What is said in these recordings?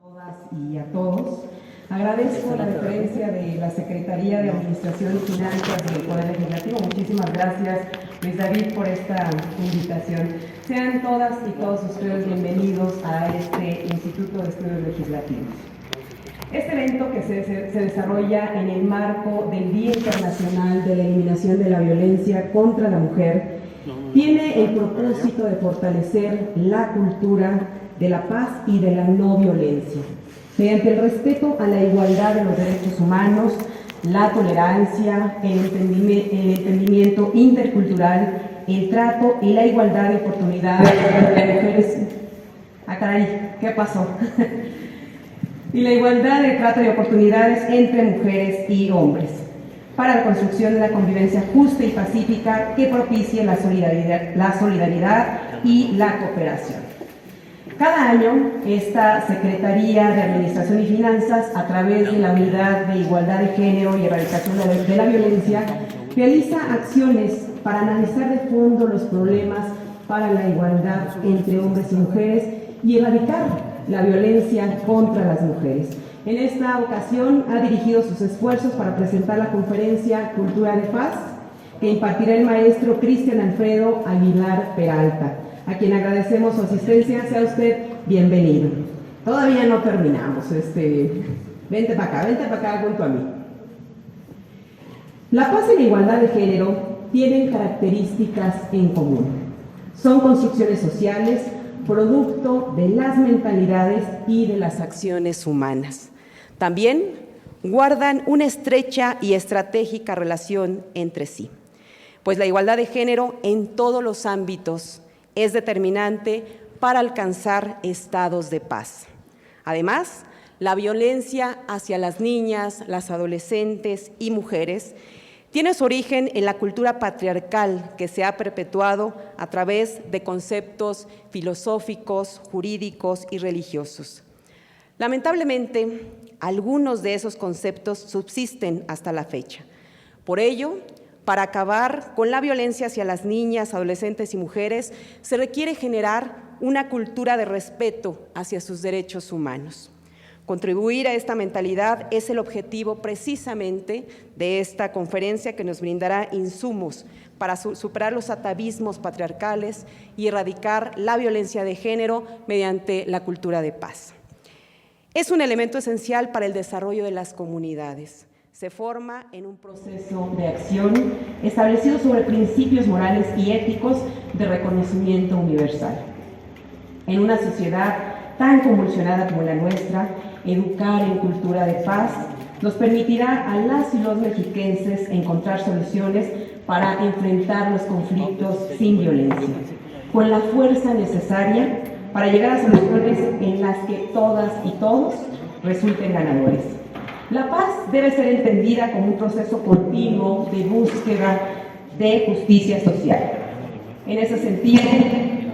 Todas y a todos. Agradezco la deferencia de la Secretaría de Administración y Finanzas del Poder Legislativo. Muchísimas gracias, Luis David, por esta invitación. Sean todas y todos ustedes bienvenidos a este Instituto de Estudios Legislativos. Este evento que se desarrolla en el marco del Día Internacional de la Eliminación de la Violencia contra la Mujer tiene el propósito de fortalecer la cultura de la paz y de la no violencia, mediante el respeto a la igualdad de los derechos humanos, la tolerancia, el entendimiento intercultural, el trato y la igualdad de oportunidades entre mujeres. Ah, caray, ¿qué pasó? Y la igualdad de trato y oportunidades entre mujeres y hombres, para la construcción de una convivencia justa y pacífica que propicie la solidaridad y la cooperación. Cada año, esta Secretaría de Administración y Finanzas, a través de la Unidad de Igualdad de Género y Erradicación de la Violencia, realiza acciones para analizar de fondo los problemas para la igualdad entre hombres y mujeres y erradicar la violencia contra las mujeres. En esta ocasión ha dirigido sus esfuerzos para presentar la conferencia Cultura de Paz, que impartirá el maestro Cristian Alfredo Aguilar Peralta, a quien agradecemos su asistencia. Sea usted bienvenido. Todavía no terminamos. Vente para acá junto a mí. La paz y la igualdad de género tienen características en común. Son construcciones sociales, producto de las mentalidades y de las acciones humanas. También guardan una estrecha y estratégica relación entre sí, pues la igualdad de género en todos los ámbitos es determinante para alcanzar estados de paz. Además, la violencia hacia las niñas, las adolescentes y mujeres tiene su origen en la cultura patriarcal que se ha perpetuado a través de conceptos filosóficos, jurídicos y religiosos. Lamentablemente, algunos de esos conceptos subsisten hasta la fecha. Por ello, para acabar con la violencia hacia las niñas, adolescentes y mujeres, se requiere generar una cultura de respeto hacia sus derechos humanos. Contribuir a esta mentalidad es el objetivo precisamente de esta conferencia, que nos brindará insumos para superar los atavismos patriarcales y erradicar la violencia de género mediante la cultura de paz. Es un elemento esencial para el desarrollo de las comunidades. Se forma en un proceso de acción establecido sobre principios morales y éticos de reconocimiento universal. En una sociedad tan convulsionada como la nuestra, educar en cultura de paz nos permitirá a las y los mexiquenses encontrar soluciones para enfrentar los conflictos sin violencia, con la fuerza necesaria para llegar a soluciones en las que todas y todos resulten ganadores. La paz debe ser entendida como un proceso continuo de búsqueda de justicia social. En ese sentido,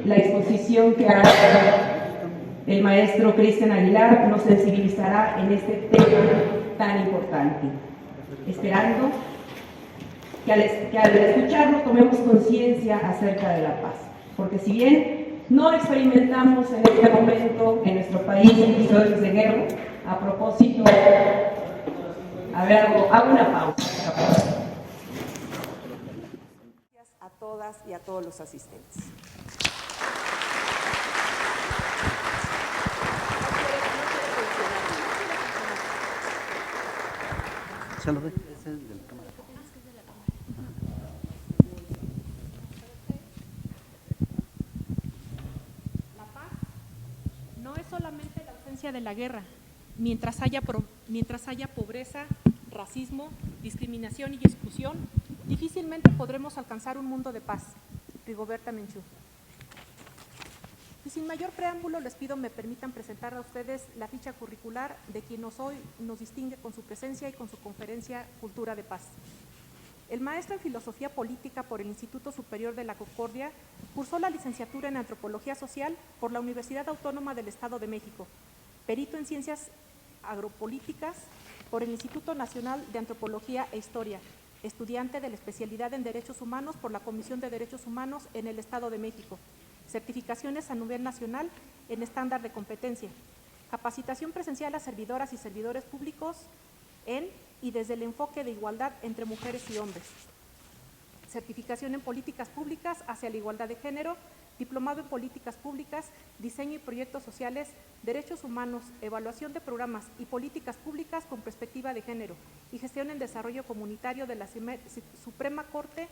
la exposición que hará el maestro Cristian Aguilar nos sensibilizará en este tema tan importante, esperando que al escucharlo tomemos conciencia acerca de la paz, porque si bien no experimentamos en este momento en nuestro país episodios de guerra, a propósito, hago una pausa. Gracias a todas y a todos los asistentes. La paz no es solamente la ausencia de la guerra. Mientras haya pobreza, racismo, discriminación y exclusión, difícilmente podremos alcanzar un mundo de paz. Rigoberta Menchú. Y sin mayor preámbulo, les pido me permitan presentar a ustedes la ficha curricular de quien hoy nos distingue con su presencia y con su conferencia Cultura de Paz. El maestro en Filosofía Política por el Instituto Superior de la Concordia cursó la licenciatura en Antropología Social por la Universidad Autónoma del Estado de México, perito en Ciencias Agropolíticas por el Instituto Nacional de Antropología e Historia, estudiante de la especialidad en Derechos Humanos por la Comisión de Derechos Humanos en el Estado de México, certificaciones a nivel nacional en estándar de competencia, Capacitación presencial a servidoras y servidores públicos en y desde el enfoque de igualdad entre mujeres y hombres. Certificación en políticas públicas hacia la igualdad de género, diplomado en políticas públicas, diseño y proyectos sociales, derechos humanos, evaluación de programas y políticas públicas con perspectiva de género y gestión en desarrollo comunitario de la Suprema Corte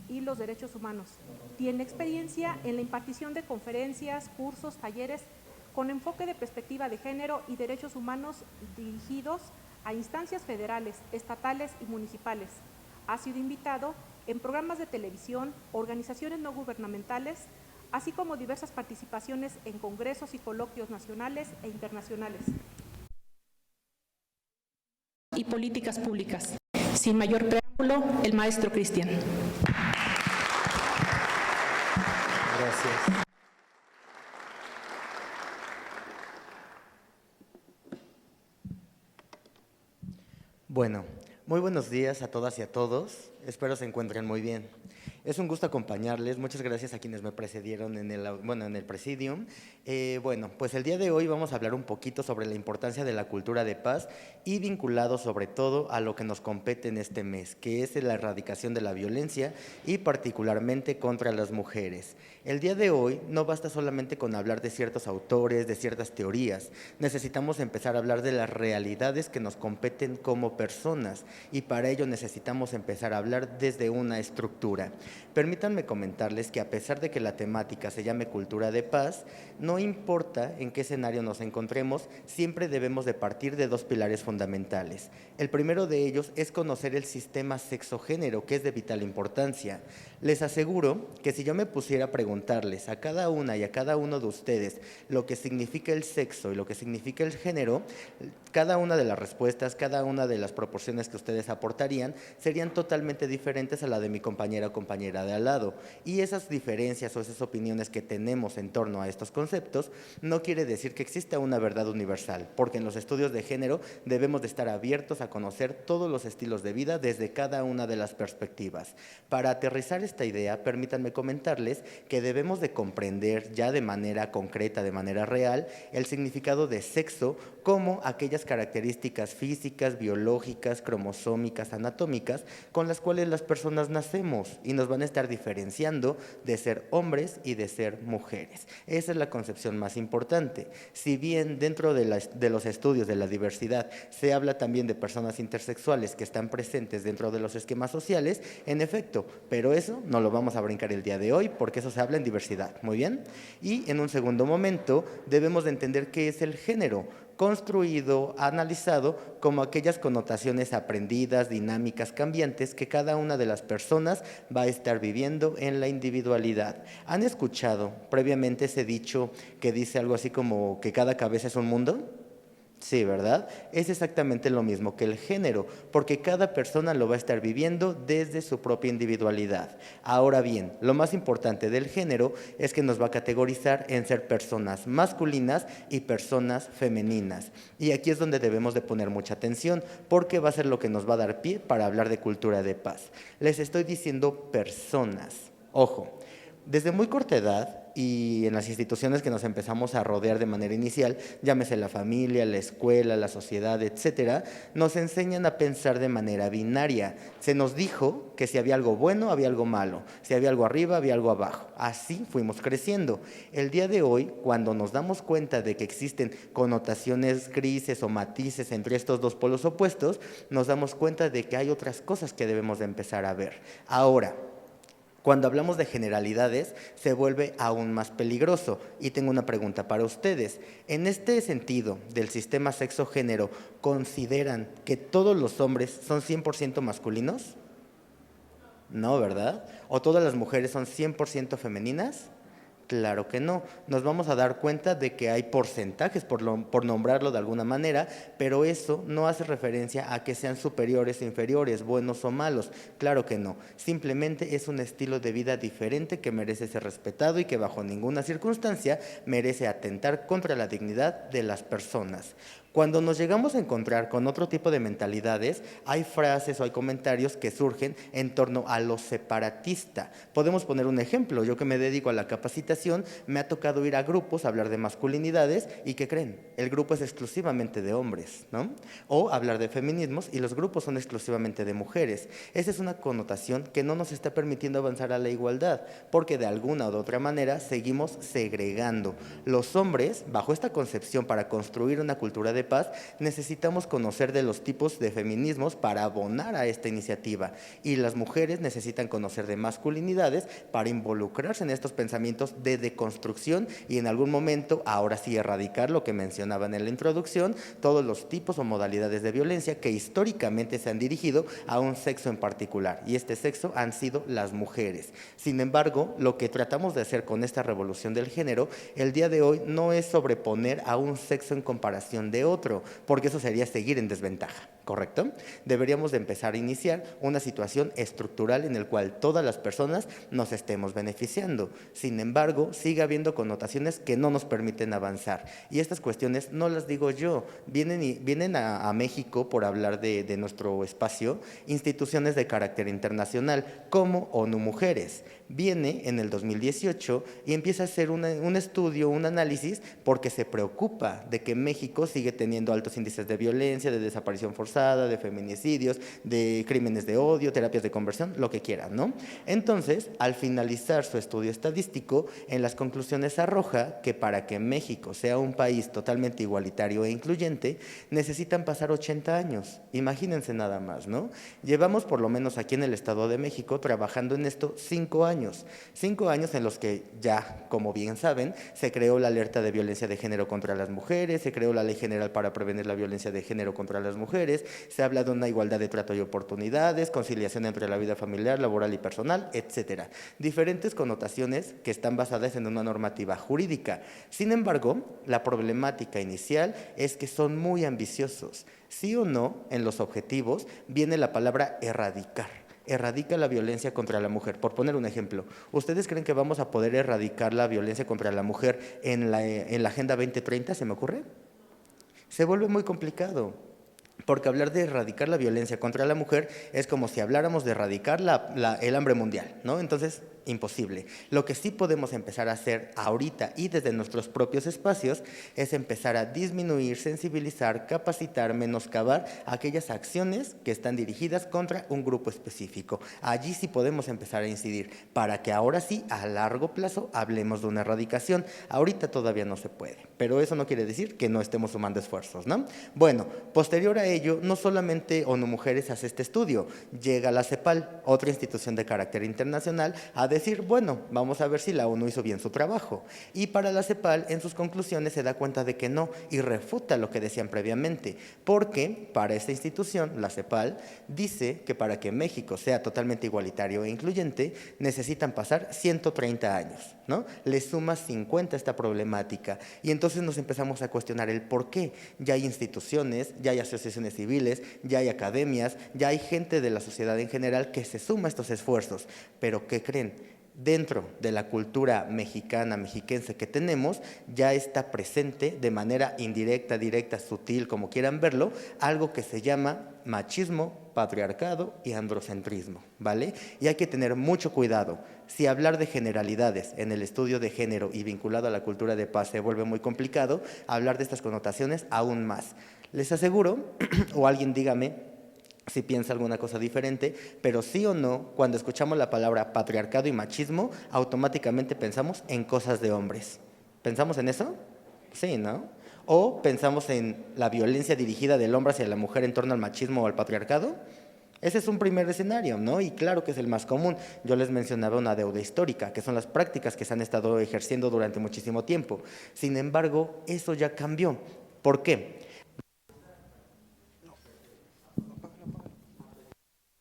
y los derechos humanos. Tiene experiencia en la impartición de conferencias, cursos, talleres con enfoque de perspectiva de género y derechos humanos dirigidos a instancias federales, estatales y municipales. Ha sido invitado en programas de televisión, organizaciones no gubernamentales, así como diversas participaciones en congresos y coloquios nacionales e internacionales. Y políticas públicas. Sin mayor preámbulo, el maestro Cristian. Gracias. Bueno, muy buenos días a todas y a todos. Espero se encuentren muy bien. Es un gusto acompañarles. Muchas gracias a quienes me precedieron en el Presidium. Pues el día de hoy vamos a hablar un poquito sobre la importancia de la cultura de paz y vinculado sobre todo a lo que nos compete en este mes, que es la erradicación de la violencia y particularmente contra las mujeres. El día de hoy no basta solamente con hablar de ciertos autores, de ciertas teorías. Necesitamos empezar a hablar de las realidades que nos competen como personas y para ello necesitamos empezar a hablar desde una estructura. Permítanme comentarles que a pesar de que la temática se llame cultura de paz, no importa en qué escenario nos encontremos, siempre debemos de partir de dos pilares fundamentales. El primero de ellos es conocer el sistema sexo-género, que es de vital importancia. Les aseguro que si yo me pusiera a preguntarles a cada una y a cada uno de ustedes lo que significa el sexo y lo que significa el género, cada una de las respuestas, cada una de las proporciones que ustedes aportarían serían totalmente diferentes a la de mi compañera o compañera de al lado. Y esas diferencias o esas opiniones que tenemos en torno a estos conceptos no quiere decir que exista una verdad universal, porque en los estudios de género debemos de estar abiertos a conocer todos los estilos de vida desde cada una de las perspectivas. Para aterrizar esta idea, permítanme comentarles que debemos de comprender ya de manera concreta, de manera real, el significado de sexo como aquellas características físicas, biológicas, cromosómicas, anatómicas, con las cuales las personas nacemos y nos van a estar diferenciando de ser hombres y de ser mujeres. Esa es la concepción más importante. Si bien dentro de los estudios de la diversidad se habla también de personas intersexuales que están presentes dentro de los esquemas sociales, en efecto, pero eso no lo vamos a brincar el día de hoy porque eso se habla en diversidad, ¿muy bien? Y en un segundo momento debemos de entender qué es el género, construido, analizado como aquellas connotaciones aprendidas, dinámicas, cambiantes que cada una de las personas va a estar viviendo en la individualidad. ¿Han escuchado previamente ese dicho que dice algo así como que cada cabeza es un mundo? Sí, ¿verdad? Es exactamente lo mismo que el género, porque cada persona lo va a estar viviendo desde su propia individualidad. Ahora bien, lo más importante del género es que nos va a categorizar en ser personas masculinas y personas femeninas. Y aquí es donde debemos de poner mucha atención, porque va a ser lo que nos va a dar pie para hablar de cultura de paz. Les estoy diciendo personas. Ojo, desde muy corta edad y en las instituciones que nos empezamos a rodear de manera inicial, llámese la familia, la escuela, la sociedad, etcétera, nos enseñan a pensar de manera binaria. Se nos dijo que si había algo bueno, había algo malo, si había algo arriba, había algo abajo. Así fuimos creciendo. El día de hoy, cuando nos damos cuenta de que existen connotaciones grises o matices entre estos dos polos opuestos, nos damos cuenta de que hay otras cosas que debemos de empezar a ver. Ahora, cuando hablamos de generalidades, se vuelve aún más peligroso. Y tengo una pregunta para ustedes. En este sentido del sistema sexo-género, ¿consideran que todos los hombres son 100% masculinos? No, ¿verdad? ¿O todas las mujeres son 100% femeninas? Claro que no. Nos vamos a dar cuenta de que hay porcentajes, por nombrarlo de alguna manera, pero eso no hace referencia a que sean superiores o inferiores, buenos o malos. Claro que no. Simplemente es un estilo de vida diferente que merece ser respetado y que bajo ninguna circunstancia merece atentar contra la dignidad de las personas. Cuando nos llegamos a encontrar con otro tipo de mentalidades, hay frases o hay comentarios que surgen en torno a lo separatista. Podemos poner un ejemplo. Yo que me dedico a la capacitación, me ha tocado ir a grupos a hablar de masculinidades y ¿qué creen? El grupo es exclusivamente de hombres, ¿no? O hablar de feminismos y los grupos son exclusivamente de mujeres. Esa es una connotación que no nos está permitiendo avanzar a la igualdad, porque de alguna o de otra manera seguimos segregando. Los hombres, bajo esta concepción para construir una cultura de paz, necesitamos conocer de los tipos de feminismos para abonar a esta iniciativa, y las mujeres necesitan conocer de masculinidades para involucrarse en estos pensamientos de deconstrucción y en algún momento, ahora sí, erradicar lo que mencionaban en la introducción, todos los tipos o modalidades de violencia que históricamente se han dirigido a un sexo en particular, y este sexo han sido las mujeres. Sin embargo, lo que tratamos de hacer con esta revolución del género el día de hoy no es sobreponer a un sexo en comparación de otro, porque eso sería seguir en desventaja, ¿correcto? Deberíamos de empezar a iniciar una situación estructural en la cual todas las personas nos estemos beneficiando. Sin embargo, sigue habiendo connotaciones que no nos permiten avanzar. Y estas cuestiones no las digo yo, vienen a México, por hablar de nuestro espacio, instituciones de carácter internacional, como ONU Mujeres. Viene en el 2018 y empieza a hacer un estudio, un análisis, porque se preocupa de que México sigue teniendo altos índices de violencia, de desaparición forzada, de feminicidios, de crímenes de odio, terapias de conversión, lo que quieran, ¿no? Entonces, al finalizar su estudio estadístico, en las conclusiones arroja que para que México sea un país totalmente igualitario e incluyente, necesitan pasar 80 años. Imagínense nada más, ¿no? Llevamos, por lo menos aquí en el Estado de México, trabajando en esto 5 años. 5 años en los que ya, como bien saben, se creó la alerta de violencia de género contra las mujeres, se creó la Ley General para prevenir la violencia de género contra las mujeres, se habla de una igualdad de trato y oportunidades, conciliación entre la vida familiar, laboral y personal, etcétera. Diferentes connotaciones que están basadas en una normativa jurídica. Sin embargo, la problemática inicial es que son muy ambiciosos. Sí o no, en los objetivos viene la palabra erradicar. Erradica la violencia contra la mujer. Por poner un ejemplo, ¿ustedes creen que vamos a poder erradicar la violencia contra la mujer en la Agenda 2030, se me ocurre? Se vuelve muy complicado, porque hablar de erradicar la violencia contra la mujer es como si habláramos de erradicar el hambre mundial, ¿no? Entonces, imposible. Lo que sí podemos empezar a hacer ahorita y desde nuestros propios espacios es empezar a disminuir, sensibilizar, capacitar, menoscabar aquellas acciones que están dirigidas contra un grupo específico. Allí sí podemos empezar a incidir para que ahora sí, a largo plazo, hablemos de una erradicación. Ahorita todavía no se puede, pero eso no quiere decir que no estemos sumando esfuerzos, ¿no? Bueno, posterior a ello, no solamente ONU Mujeres hace este estudio, llega la CEPAL, otra institución de carácter internacional, a decir, bueno, vamos a ver si la ONU hizo bien su trabajo. Y para la CEPAL, en sus conclusiones se da cuenta de que no, y refuta lo que decían previamente, porque para esta institución, la CEPAL, dice que para que México sea totalmente igualitario e incluyente, necesitan pasar 130 años, ¿no? Le suma 50 a esta problemática, y entonces nos empezamos a cuestionar el por qué. Ya hay instituciones, ya hay asociaciones civiles, ya hay academias, ya hay gente de la sociedad en general que se suma a estos esfuerzos, pero ¿qué creen? Dentro de la cultura mexicana, mexiquense que tenemos, ya está presente de manera indirecta, directa, sutil, como quieran verlo, algo que se llama machismo, patriarcado y androcentrismo, ¿vale? Y hay que tener mucho cuidado. Si hablar de generalidades en el estudio de género y vinculado a la cultura de paz se vuelve muy complicado, hablar de estas connotaciones aún más. Les aseguro, o alguien dígame si piensa alguna cosa diferente, pero sí o no, cuando escuchamos la palabra patriarcado y machismo, automáticamente pensamos en cosas de hombres. ¿Pensamos en eso? Sí, ¿no? ¿O pensamos en la violencia dirigida del hombre hacia la mujer en torno al machismo o al patriarcado? Ese es un primer escenario, ¿no? Y claro que es el más común. Yo les mencionaba una deuda histórica, que son las prácticas que se han estado ejerciendo durante muchísimo tiempo. Sin embargo, eso ya cambió. ¿Por qué?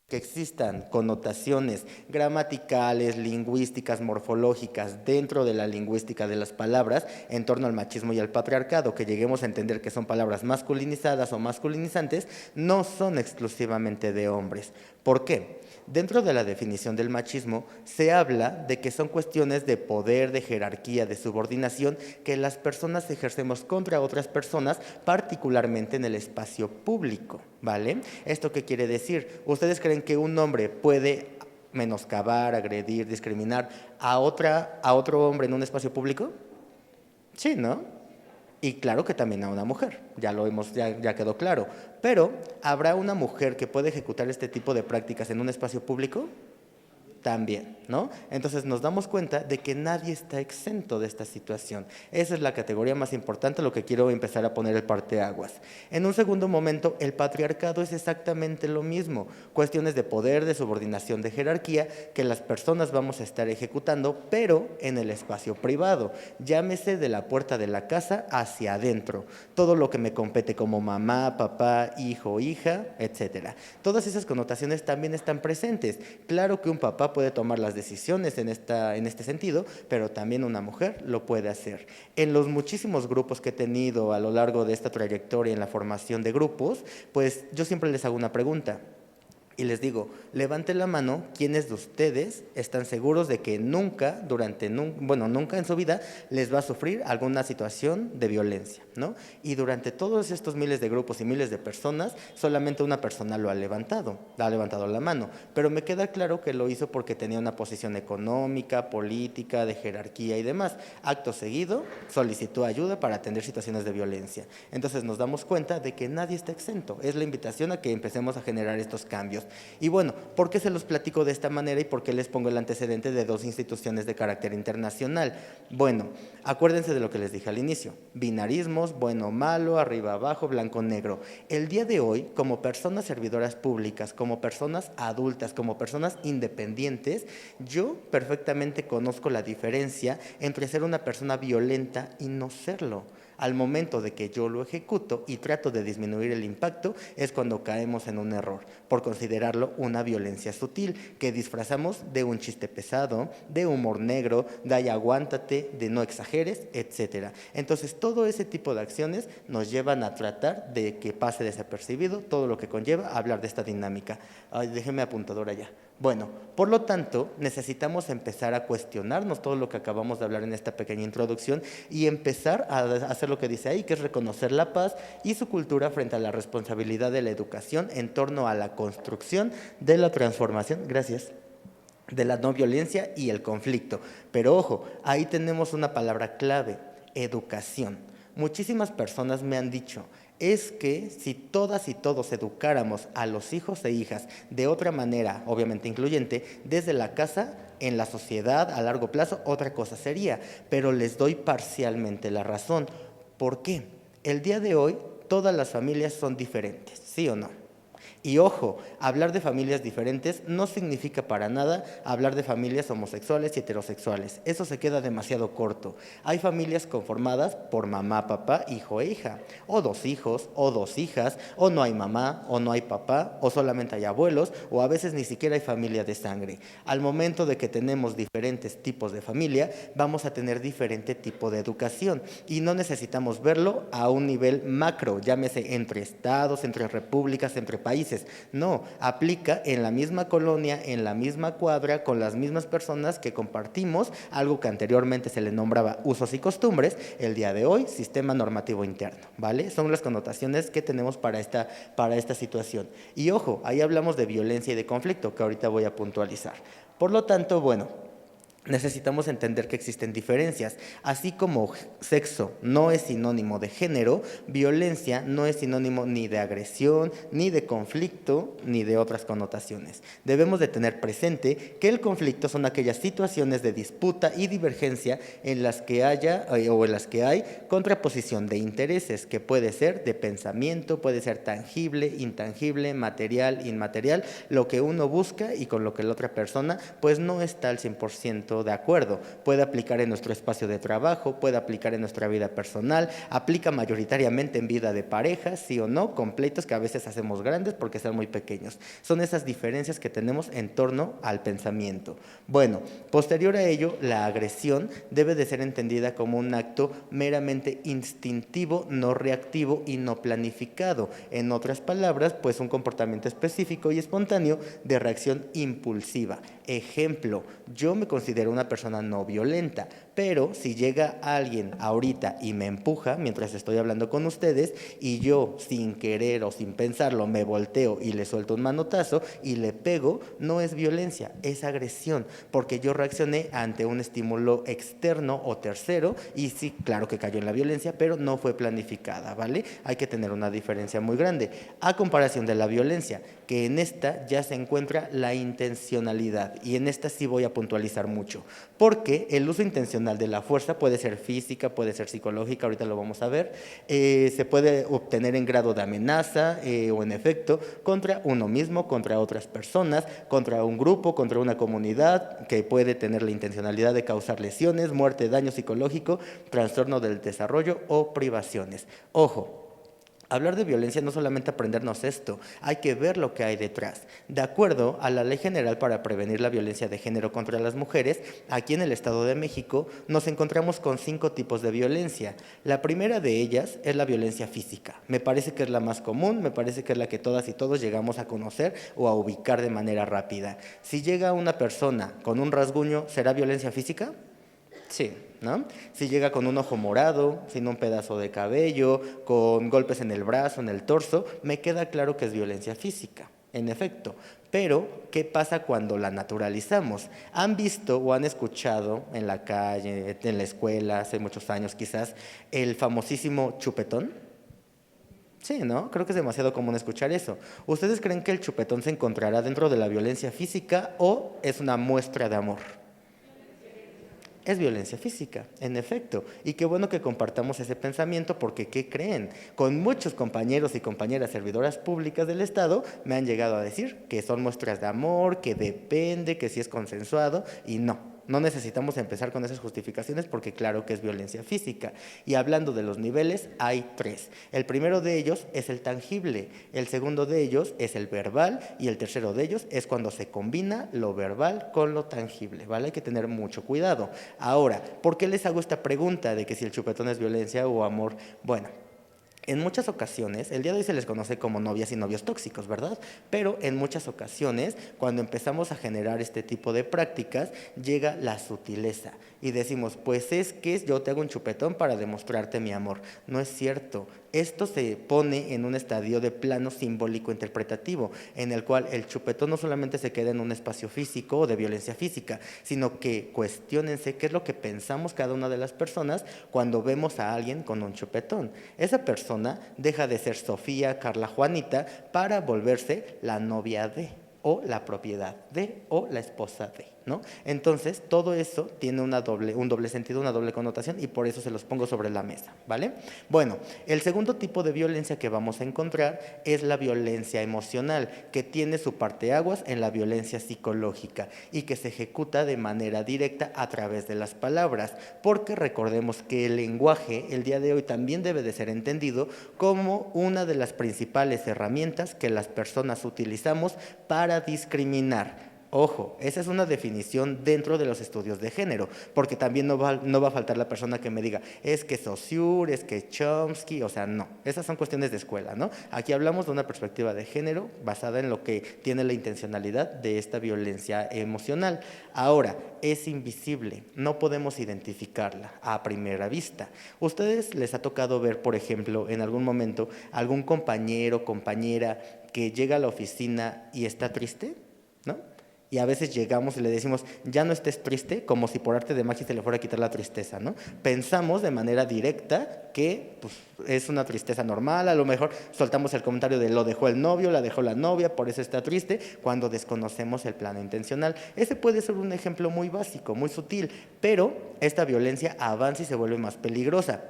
Que existan connotaciones gramaticales, lingüísticas, morfológicas dentro de la lingüística de las palabras en torno al machismo y al patriarcado, que lleguemos a entender que son palabras masculinizadas o masculinizantes, no son exclusivamente de hombres. ¿Por qué? Dentro de la definición del machismo se habla de que son cuestiones de poder, de jerarquía, de subordinación que las personas ejercemos contra otras personas, particularmente en el espacio público, ¿vale? ¿Esto qué quiere decir? ¿Ustedes creen que un hombre puede menoscabar, agredir, discriminar a otro hombre en un espacio público? Sí, ¿no? Y claro que también a una mujer, ya quedó claro. Pero, ¿habrá una mujer que puede ejecutar este tipo de prácticas en un espacio público? También, ¿no? Entonces nos damos cuenta de que nadie está exento de esta situación. Esa es la categoría más importante, lo que quiero empezar a poner el parteaguas. En un segundo momento, el patriarcado es exactamente lo mismo. Cuestiones de poder, de subordinación, de jerarquía, que las personas vamos a estar ejecutando, pero en el espacio privado. Llámese de la puerta de la casa hacia adentro. Todo lo que me compete como mamá, papá, hijo, hija, etcétera. Todas esas connotaciones también están presentes. Claro que un papá puede tomar las decisiones en este sentido, pero también una mujer lo puede hacer. En los muchísimos grupos que he tenido a lo largo de esta trayectoria en la formación de grupos, pues yo siempre les hago una pregunta. Y les digo, levanten la mano quienes de ustedes están seguros de que nunca en su vida les va a sufrir alguna situación de violencia, ¿no? Y durante todos estos miles de grupos y miles de personas, solamente una persona lo ha levantado la mano, pero me queda claro que lo hizo porque tenía una posición económica, política, de jerarquía y demás. Acto seguido, solicitó ayuda para atender situaciones de violencia. Entonces nos damos cuenta de que nadie está exento. Es la invitación a que empecemos a generar estos cambios. Y bueno, ¿por qué se los platico de esta manera y por qué les pongo el antecedente de dos instituciones de carácter internacional? Bueno, acuérdense de lo que les dije al inicio, binarismos, bueno, malo, arriba, abajo, blanco, negro. El día de hoy, como personas servidoras públicas, como personas adultas, como personas independientes, yo perfectamente conozco la diferencia entre ser una persona violenta y no serlo. Al momento de que yo lo ejecuto y trato de disminuir el impacto, es cuando caemos en un error, por considerarlo una violencia sutil, que disfrazamos de un chiste pesado, de humor negro, de ay, aguántate, de no exageres, etc. Entonces, todo ese tipo de acciones nos llevan a tratar de que pase desapercibido todo lo que conlleva hablar de esta dinámica. Ay, déjeme apuntador allá. Bueno, por lo tanto, necesitamos empezar a cuestionarnos todo lo que acabamos de hablar en esta pequeña introducción y empezar a hacer lo que dice ahí, que es reconocer la paz y su cultura frente a la responsabilidad de la educación en torno a la construcción de la transformación, gracias, de la no violencia y el conflicto. Pero ojo, ahí tenemos una palabra clave, educación. Muchísimas personas me han dicho, es que si todas y todos educáramos a los hijos e hijas de otra manera, obviamente incluyente, desde la casa, en la sociedad, a largo plazo, otra cosa sería, pero les doy parcialmente la razón. ¿Por qué? El día de hoy todas las familias son diferentes, ¿sí o no? Y ojo, hablar de familias diferentes no significa para nada hablar de familias homosexuales y heterosexuales. Eso se queda demasiado corto. Hay familias conformadas por mamá, papá, hijo e hija, o dos hijos, o dos hijas, o no hay mamá, o no hay papá, o solamente hay abuelos, o a veces ni siquiera hay familia de sangre. Al momento de que tenemos diferentes tipos de familia, vamos a tener diferente tipo de educación y no necesitamos verlo a un nivel macro, llámese entre estados, entre repúblicas, entre países. No, aplica en la misma colonia, en la misma cuadra, con las mismas personas que compartimos algo que anteriormente se le nombraba usos y costumbres, el día de hoy sistema normativo interno, ¿vale? Son las connotaciones que tenemos para esta situación. Y ojo, ahí hablamos de violencia y de conflicto, que ahorita voy a puntualizar. Por lo tanto, bueno, necesitamos entender que existen diferencias. Así como sexo no es sinónimo de género, violencia no es sinónimo ni de agresión, ni de conflicto, ni de otras connotaciones. Debemos de tener presente que el conflicto son aquellas situaciones de disputa y divergencia en las que hay contraposición de intereses, que puede ser de pensamiento, puede ser tangible, intangible, material, inmaterial, lo que uno busca y con lo que la otra persona pues no está al 100% eso, de acuerdo. Puede aplicar en nuestro espacio de trabajo, puede aplicar en nuestra vida personal, aplica mayoritariamente en vida de pareja, sí o no, con pleitos que a veces hacemos grandes porque son muy pequeños. Son esas diferencias que tenemos en torno al pensamiento. Bueno, posterior a ello, la agresión debe de ser entendida como un acto meramente instintivo, no reactivo y no planificado. En otras palabras, pues un comportamiento específico y espontáneo de reacción impulsiva. Ejemplo, yo me considero una persona no violenta, pero si llega alguien ahorita y me empuja mientras estoy hablando con ustedes y yo sin querer o sin pensarlo me volteo y le suelto un manotazo y le pego, no es violencia, es agresión, porque yo reaccioné ante un estímulo externo o tercero y sí, claro que cayó en la violencia, pero no fue planificada, ¿vale? Hay que tener una diferencia muy grande, a comparación de la violencia, que en esta ya se encuentra la intencionalidad, y en esta sí voy a puntualizar mucho, porque el uso intencional de la fuerza puede ser física, puede ser psicológica, ahorita lo vamos a ver, se puede obtener en grado de amenaza o en efecto contra uno mismo, contra otras personas, contra un grupo, contra una comunidad, que puede tener la intencionalidad de causar lesiones, muerte, daño psicológico, trastorno del desarrollo o privaciones. Ojo, hablar de violencia no solamente aprendernos esto, hay que ver lo que hay detrás. De acuerdo a la Ley General para Prevenir la Violencia de Género contra las Mujeres, aquí en el Estado de México nos encontramos con 5 tipos de violencia. La primera de ellas es la violencia física. Me parece que es la más común, me parece que es la que todas y todos llegamos a conocer o a ubicar de manera rápida. Si llega una persona con un rasguño, ¿será violencia física? Sí, ¿no? Si llega con un ojo morado, sin un pedazo de cabello, con golpes en el brazo, en el torso, me queda claro que es violencia física, en efecto. Pero, ¿qué pasa cuando la naturalizamos? ¿Han visto o han escuchado en la calle, en la escuela, hace muchos años quizás, el famosísimo chupetón? Sí, ¿no? Creo que es demasiado común escuchar eso. ¿Ustedes creen que el chupetón se encontrará dentro de la violencia física o es una muestra de amor? Es violencia física, en efecto. Y qué bueno que compartamos ese pensamiento porque, ¿qué creen? Con muchos compañeros y compañeras servidoras públicas del Estado me han llegado a decir que son muestras de amor, que depende, que si es consensuado y no. No necesitamos empezar con esas justificaciones porque claro que es violencia física. Y hablando de los niveles, hay 3. El primero de ellos es el tangible, el segundo de ellos es el verbal y el tercero de ellos es cuando se combina lo verbal con lo tangible, ¿vale? Hay que tener mucho cuidado. Ahora, ¿por qué les hago esta pregunta de que si el chupetón es violencia o amor? Bueno, en muchas ocasiones, el día de hoy se les conoce como novias y novios tóxicos, ¿verdad? Pero en muchas ocasiones, cuando empezamos a generar este tipo de prácticas, llega la sutileza y decimos, pues es que yo te hago un chupetón para demostrarte mi amor. No es cierto. Esto se pone en un estadio de plano simbólico interpretativo, en el cual el chupetón no solamente se queda en un espacio físico o de violencia física, sino que cuestiónense qué es lo que pensamos cada una de las personas cuando vemos a alguien con un chupetón. Esa persona deja de ser Sofía, Carla, Juanita para volverse la novia de, o la propiedad de, o la esposa de, ¿no? Entonces, todo eso tiene un doble sentido, una doble connotación y por eso se los pongo sobre la mesa, ¿vale? Bueno, el segundo tipo de violencia que vamos a encontrar es la violencia emocional, que tiene su parteaguas en la violencia psicológica y que se ejecuta de manera directa a través de las palabras, porque recordemos que el lenguaje el día de hoy también debe de ser entendido como una de las principales herramientas que las personas utilizamos para discriminar. Ojo, esa es una definición dentro de los estudios de género, porque también no va a faltar la persona que me diga, es que Saussure, es que Chomsky, o sea, no, esas son cuestiones de escuela, ¿no? Aquí hablamos de una perspectiva de género basada en lo que tiene la intencionalidad de esta violencia emocional. Ahora, es invisible, no podemos identificarla a primera vista. ¿Ustedes les ha tocado ver, por ejemplo, en algún momento, algún compañero, compañera que llega a la oficina y está triste? ¿No? Y a veces llegamos y le decimos, ya no estés triste, como si por arte de magia se le fuera a quitar la tristeza, ¿no? Pensamos de manera directa que pues, es una tristeza normal, a lo mejor soltamos el comentario de lo dejó el novio, la dejó la novia, por eso está triste, cuando desconocemos el plano intencional. Ese puede ser un ejemplo muy básico, muy sutil, pero esta violencia avanza y se vuelve más peligrosa.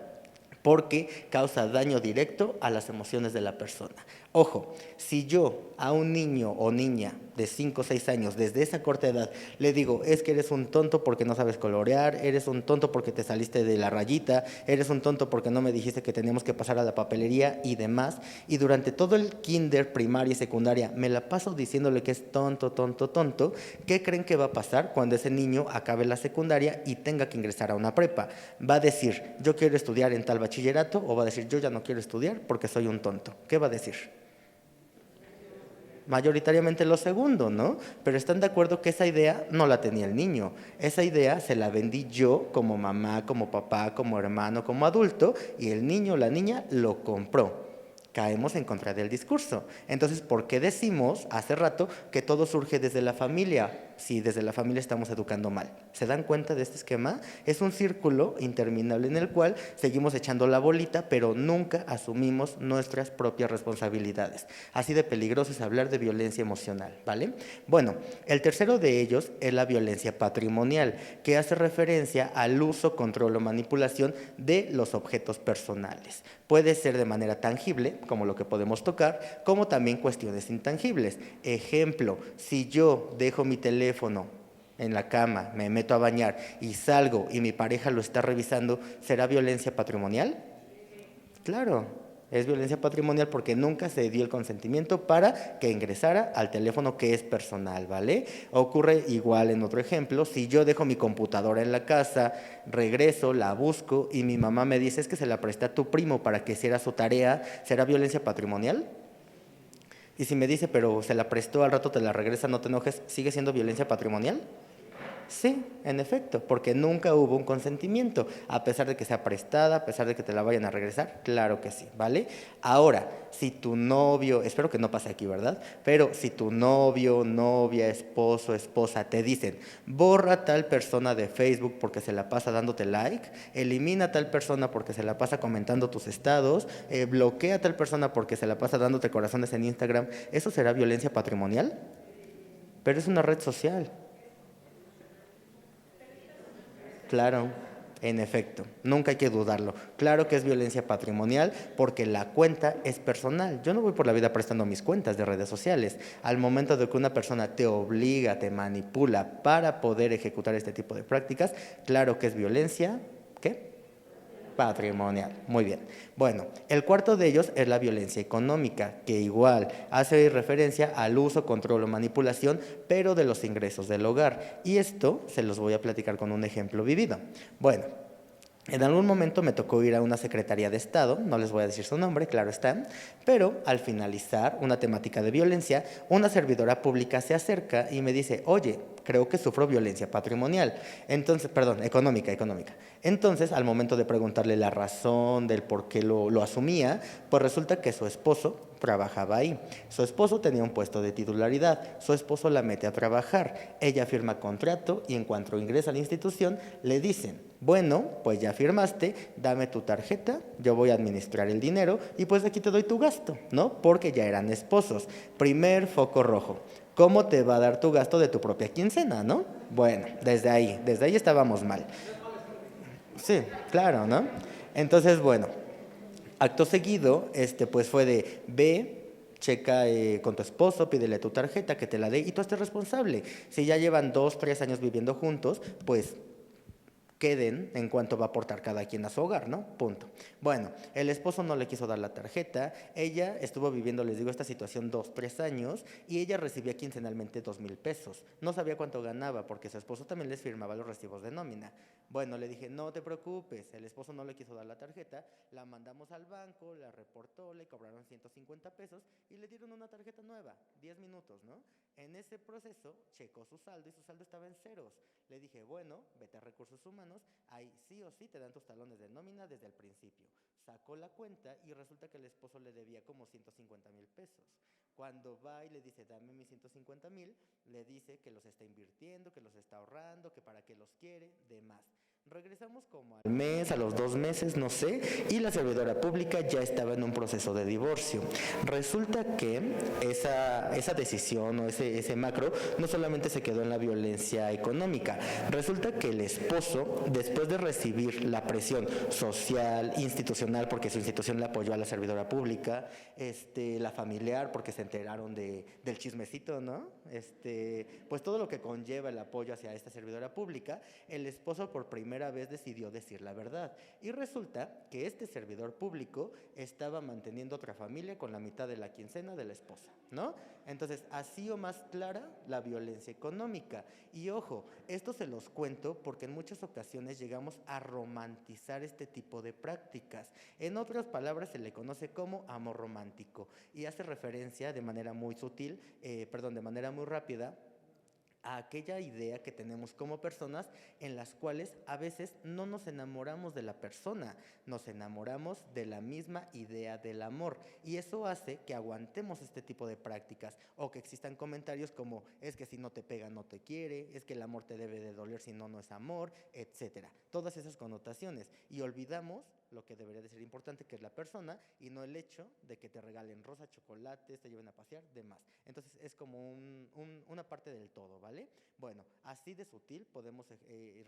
porque causa daño directo a las emociones de la persona. Ojo, si yo a un niño o niña de 5 o 6 años, desde esa corta edad, le digo, es que eres un tonto porque no sabes colorear, eres un tonto porque te saliste de la rayita, eres un tonto porque no me dijiste que teníamos que pasar a la papelería y demás, y durante todo el kinder, primaria y secundaria me la paso diciéndole que es tonto, tonto, tonto, ¿qué creen que va a pasar cuando ese niño acabe la secundaria y tenga que ingresar a una prepa? ¿Va a decir, yo quiero estudiar en tal bachillerato? ¿O va a decir, yo ya no quiero estudiar porque soy un tonto? ¿Qué va a decir? Mayoritariamente lo segundo, ¿no? Pero están de acuerdo que esa idea no la tenía el niño. Esa idea se la vendí yo como mamá, como papá, como hermano, como adulto, y el niño o la niña lo compró. Caemos en contra del discurso. Entonces, ¿por qué decimos hace rato que todo surge desde la familia? Si desde la familia estamos educando mal. ¿Se dan cuenta de este esquema? Es un círculo interminable en el cual seguimos echando la bolita, pero nunca asumimos nuestras propias responsabilidades. Así de peligroso es hablar de violencia emocional, ¿vale? Bueno, el tercero de ellos es la violencia patrimonial, que hace referencia al uso, control o manipulación de los objetos personales. Puede ser de manera tangible, como lo que podemos tocar, como también cuestiones intangibles. Ejemplo, si yo dejo mi teléfono en la cama, me meto a bañar y salgo y mi pareja lo está revisando, ¿será violencia patrimonial? Claro, es violencia patrimonial porque nunca se dio el consentimiento para que ingresara al teléfono que es personal, ¿vale? Ocurre igual en otro ejemplo, si yo dejo mi computadora en la casa, regreso, la busco y mi mamá me dice es que se la presté a tu primo para que hiciera su tarea, ¿será violencia patrimonial? Y si me dice, pero se la prestó, al rato te la regresa, no te enojes, ¿sigue siendo violencia patrimonial? Sí, en efecto, porque nunca hubo un consentimiento, a pesar de que sea prestada, a pesar de que te la vayan a regresar, claro que sí, ¿vale? Ahora, si tu novio, espero que no pase aquí, ¿verdad? Pero si tu novio, novia, esposo, esposa te dicen, borra a tal persona de Facebook porque se la pasa dándote like, elimina a tal persona porque se la pasa comentando tus estados, bloquea a tal persona porque se la pasa dándote corazones en Instagram, ¿eso será violencia patrimonial? Pero es una red social. Claro, en efecto, nunca hay que dudarlo. Claro que es violencia patrimonial porque la cuenta es personal. Yo no voy por la vida prestando mis cuentas de redes sociales. Al momento de que una persona te obliga, te manipula para poder ejecutar este tipo de prácticas, claro que es violencia, ¿qué? Patrimonial, muy bien. Bueno, el cuarto de ellos es la violencia económica, que igual hace referencia al uso, control o manipulación, pero de los ingresos del hogar. Y esto se los voy a platicar con un ejemplo vivido. Bueno, en algún momento me tocó ir a una secretaría de Estado, no les voy a decir su nombre, claro está, pero al finalizar una temática de violencia, una servidora pública se acerca y me dice, oye, creo que sufro violencia patrimonial, entonces, perdón, económica. Entonces, al momento de preguntarle la razón del por qué lo asumía, pues resulta que su esposo trabajaba ahí. Su esposo tenía un puesto de titularidad, su esposo la mete a trabajar, ella firma contrato y en cuanto ingresa a la institución le dicen, bueno, pues ya firmaste, dame tu tarjeta, yo voy a administrar el dinero y pues aquí te doy tu gasto, ¿no? Porque ya eran esposos. Primer foco rojo. ¿Cómo te va a dar tu gasto de tu propia quincena, no? Bueno, desde ahí estábamos mal. Sí, claro, ¿no? Entonces, bueno, acto seguido, pues fue de ve, checa con tu esposo, pídele tu tarjeta, que te la dé y tú estés responsable. Si ya llevan 2, 3 años viviendo juntos, pues queden en cuanto va a aportar cada quien a su hogar, ¿no? Punto. Bueno, el esposo no le quiso dar la tarjeta, ella estuvo viviendo, les digo, esta situación 2, 3 años y ella recibía quincenalmente 2,000 pesos. No sabía cuánto ganaba porque su esposo también les firmaba los recibos de nómina. Bueno, le dije, no te preocupes, el esposo no le quiso dar la tarjeta, la mandamos al banco, la reportó, le cobraron 150 pesos y le dieron una tarjeta nueva, 10 minutos, ¿no? En ese proceso checó su saldo y su saldo estaba en ceros. Le dije, bueno, vete a recursos humanos, ahí sí o sí te dan tus talones de nómina desde el principio. Sacó la cuenta y resulta que el esposo le debía como 150,000 pesos. Cuando va y le dice, dame mis 150,000, le dice que los está invirtiendo, que los está ahorrando, que para qué los quiere, demás. Regresamos como al mes, a los 2 meses, no sé, y la servidora pública ya estaba en un proceso de divorcio. Resulta que esa decisión o ese macro no solamente se quedó en la violencia económica, resulta que el esposo, después de recibir la presión social, institucional, porque su institución le apoyó a la servidora pública, la familiar, porque se enteraron del chismecito, ¿no? Pues todo lo que conlleva el apoyo hacia esta servidora pública, el esposo por primera vez decidió decir la verdad. Y resulta que este servidor público estaba manteniendo otra familia con la mitad de la quincena de la esposa, ¿no? Entonces, así o más clara la violencia económica. Y ojo, esto se los cuento porque en muchas ocasiones llegamos a romantizar este tipo de prácticas. En otras palabras, se le conoce como amor romántico y hace referencia de manera muy sutil, de manera muy rápida, a aquella idea que tenemos como personas en las cuales a veces no nos enamoramos de la persona, nos enamoramos de la misma idea del amor, y eso hace que aguantemos este tipo de prácticas o que existan comentarios como es que si no te pega no te quiere, es que el amor te debe de doler si no, no es amor, etcétera. Todas esas connotaciones, y olvidamos lo que debería de ser importante, que es la persona, y no el hecho de que te regalen rosa, chocolates, te lleven a pasear, demás. Entonces es como una parte del todo, ¿vale? Bueno, así de sutil podemos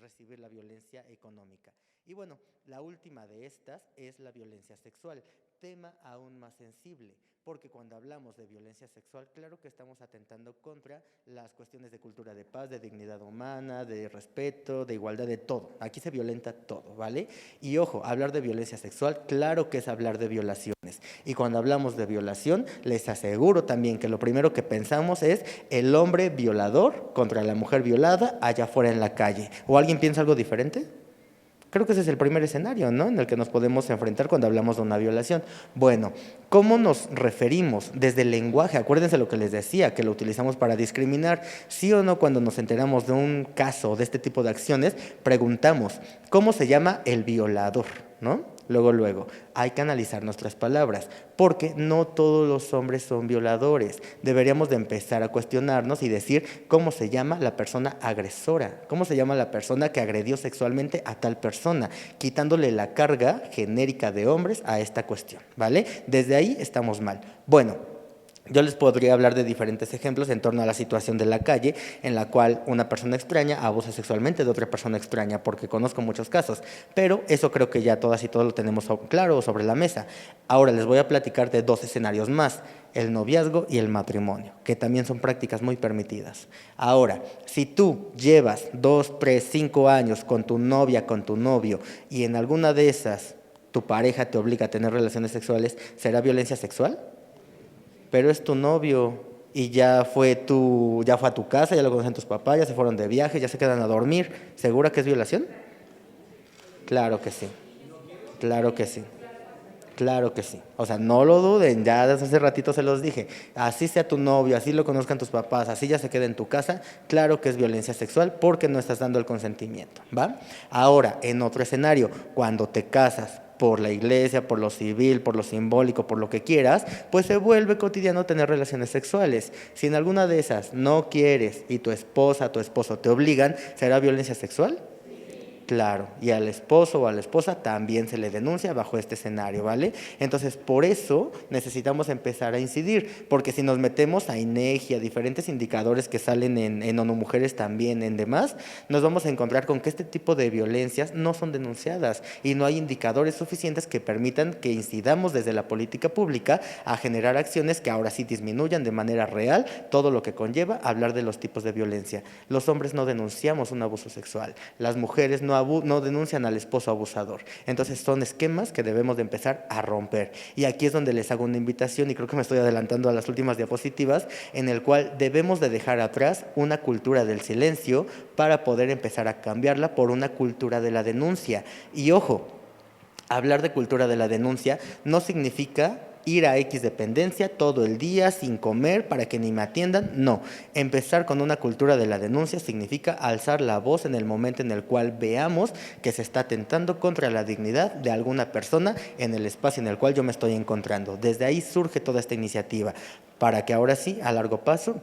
recibir la violencia económica. Y bueno, la última de estas es la violencia sexual, tema aún más sensible, porque cuando hablamos de violencia sexual, claro que estamos atentando contra las cuestiones de cultura de paz, de dignidad humana, de respeto, de igualdad, de todo. Aquí se violenta todo, ¿vale? Y ojo, hablar de violencia sexual, claro que es hablar de violaciones. Y cuando hablamos de violación, les aseguro también que lo primero que pensamos es el hombre violador contra la mujer violada allá afuera en la calle. ¿O alguien piensa algo diferente? Creo que ese es el primer escenario, ¿no?, en el que nos podemos enfrentar cuando hablamos de una violación. Bueno, ¿cómo nos referimos? Desde el lenguaje, acuérdense lo que les decía, que lo utilizamos para discriminar. Sí o no, cuando nos enteramos de un caso de este tipo de acciones, preguntamos, ¿cómo se llama el violador?, ¿no? Luego, hay que analizar nuestras palabras, porque no todos los hombres son violadores. Deberíamos de empezar a cuestionarnos y decir cómo se llama la persona agresora, cómo se llama la persona que agredió sexualmente a tal persona, quitándole la carga genérica de hombres a esta cuestión, ¿vale? Desde ahí estamos mal. Bueno, yo les podría hablar de diferentes ejemplos en torno a la situación de la calle, en la cual una persona extraña abusa sexualmente de otra persona extraña, porque conozco muchos casos, pero eso creo que ya todas y todos lo tenemos claro sobre la mesa. Ahora les voy a platicar de 2 escenarios más, el noviazgo y el matrimonio, que también son prácticas muy permitidas. Ahora, si tú llevas 2, 3, 5 años con tu novia, con tu novio, y en alguna de esas tu pareja te obliga a tener relaciones sexuales, ¿será violencia sexual? Pero es tu novio y ya fue a tu casa, ya lo conocen tus papás, ya se fueron de viaje, ya se quedan a dormir. ¿Segura que es violación? Claro que sí, claro que sí, claro que sí. O sea, no lo duden, ya desde hace ratito se los dije. Así sea tu novio, así lo conozcan tus papás, así ya se quede en tu casa, claro que es violencia sexual porque no estás dando el consentimiento, ¿va? Ahora, en otro escenario, cuando te casas por la iglesia, por lo civil, por lo simbólico, por lo que quieras, pues se vuelve cotidiano tener relaciones sexuales. Si en alguna de esas no quieres y tu esposa, tu esposo te obligan, ¿será violencia sexual? Claro, y al esposo o a la esposa también se le denuncia bajo este escenario, ¿vale? Entonces, por eso necesitamos empezar a incidir, porque si nos metemos a INEGI, a diferentes indicadores que salen en ONU Mujeres también, en demás, nos vamos a encontrar con que este tipo de violencias no son denunciadas y no hay indicadores suficientes que permitan que incidamos desde la política pública a generar acciones que ahora sí disminuyan de manera real todo lo que conlleva hablar de los tipos de violencia. Los hombres no denunciamos un abuso sexual, las mujeres no denuncian al esposo abusador. Entonces son esquemas que debemos de empezar a romper. Y aquí es donde les hago una invitación, y creo que me estoy adelantando a las últimas diapositivas, en el cual debemos de dejar atrás una cultura del silencio para poder empezar a cambiarla por una cultura de la denuncia. Y ojo, hablar de cultura de la denuncia no significa ir a X dependencia todo el día sin comer para que ni me atiendan. No, empezar con una cultura de la denuncia significa alzar la voz en el momento en el cual veamos que se está atentando contra la dignidad de alguna persona en el espacio en el cual yo me estoy encontrando. Desde ahí surge toda esta iniciativa, para que ahora sí, a largo plazo,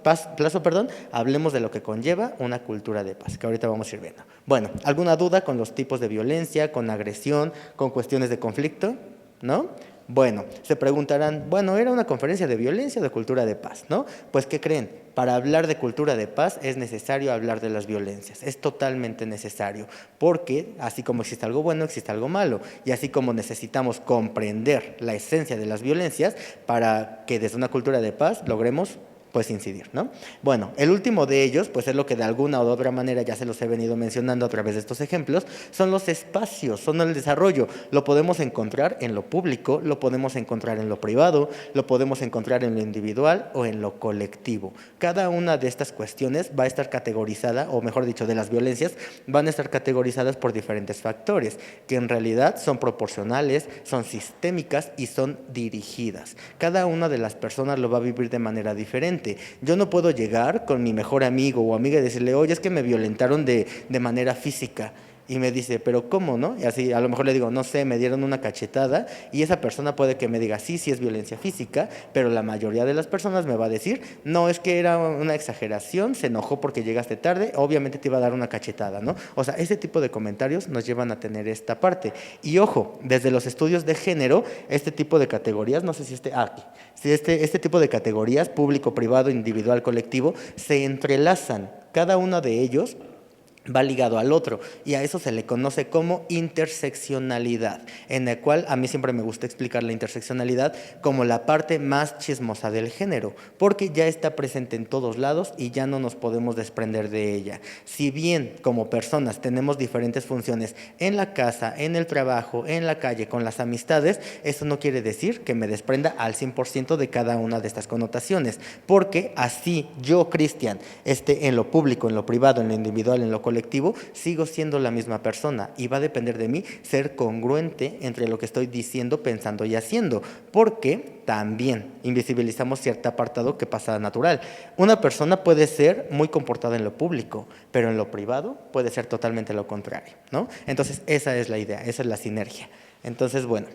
hablemos de lo que conlleva una cultura de paz, que ahorita vamos a ir viendo. Bueno, ¿alguna duda con los tipos de violencia, con agresión, con cuestiones de conflicto? ¿No? Bueno, se preguntarán, bueno, era una conferencia de violencia o de cultura de paz, ¿no? Pues, ¿qué creen? Para hablar de cultura de paz es necesario hablar de las violencias, es totalmente necesario, porque así como existe algo bueno, existe algo malo, y así como necesitamos comprender la esencia de las violencias para que desde una cultura de paz logremos pues incidir, ¿no? Bueno, el último de ellos, pues es lo que de alguna u otra manera ya se los he venido mencionando a través de estos ejemplos, son los espacios, son el desarrollo. Lo podemos encontrar en lo público, lo podemos encontrar en lo privado, lo podemos encontrar en lo individual o en lo colectivo. Cada una de estas cuestiones va a estar categorizada, o mejor dicho, de las violencias, van a estar categorizadas por diferentes factores, que en realidad son proporcionales, son sistémicas y son dirigidas. Cada una de las personas lo va a vivir de manera diferente. Yo no puedo llegar con mi mejor amigo o amiga y decirle, oye, es que me violentaron de manera física. Y me dice, ¿pero cómo, no? Y así, a lo mejor le digo, no sé, me dieron una cachetada, y esa persona puede que me diga, sí, sí es violencia física, pero la mayoría de las personas me va a decir, no, es que era una exageración, se enojó porque llegaste tarde, obviamente te iba a dar una cachetada, ¿no? O sea, ese tipo de comentarios nos llevan a tener esta parte. Y ojo, desde los estudios de género, este tipo de categorías, no sé si este tipo de categorías, público, privado, individual, colectivo, se entrelazan. Cada uno de ellos va ligado al otro, y a eso se le conoce como interseccionalidad, en el cual a mí siempre me gusta explicar la interseccionalidad como la parte más chismosa del género, porque ya está presente en todos lados y ya no nos podemos desprender de ella. Si bien como personas tenemos diferentes funciones en la casa, en el trabajo, en la calle, con las amistades, eso no quiere decir que me desprenda al 100% de cada una de estas connotaciones, porque así yo, Cristian, esté en lo público, en lo privado, en lo individual, en lo colectivo, sigo siendo la misma persona, y va a depender de mí ser congruente entre lo que estoy diciendo, pensando y haciendo, porque también invisibilizamos cierto apartado que pasa natural. Una persona puede ser muy comportada en lo público, pero en lo privado puede ser totalmente lo contrario, ¿no? Entonces esa es la idea, esa es la sinergia. Entonces, bueno,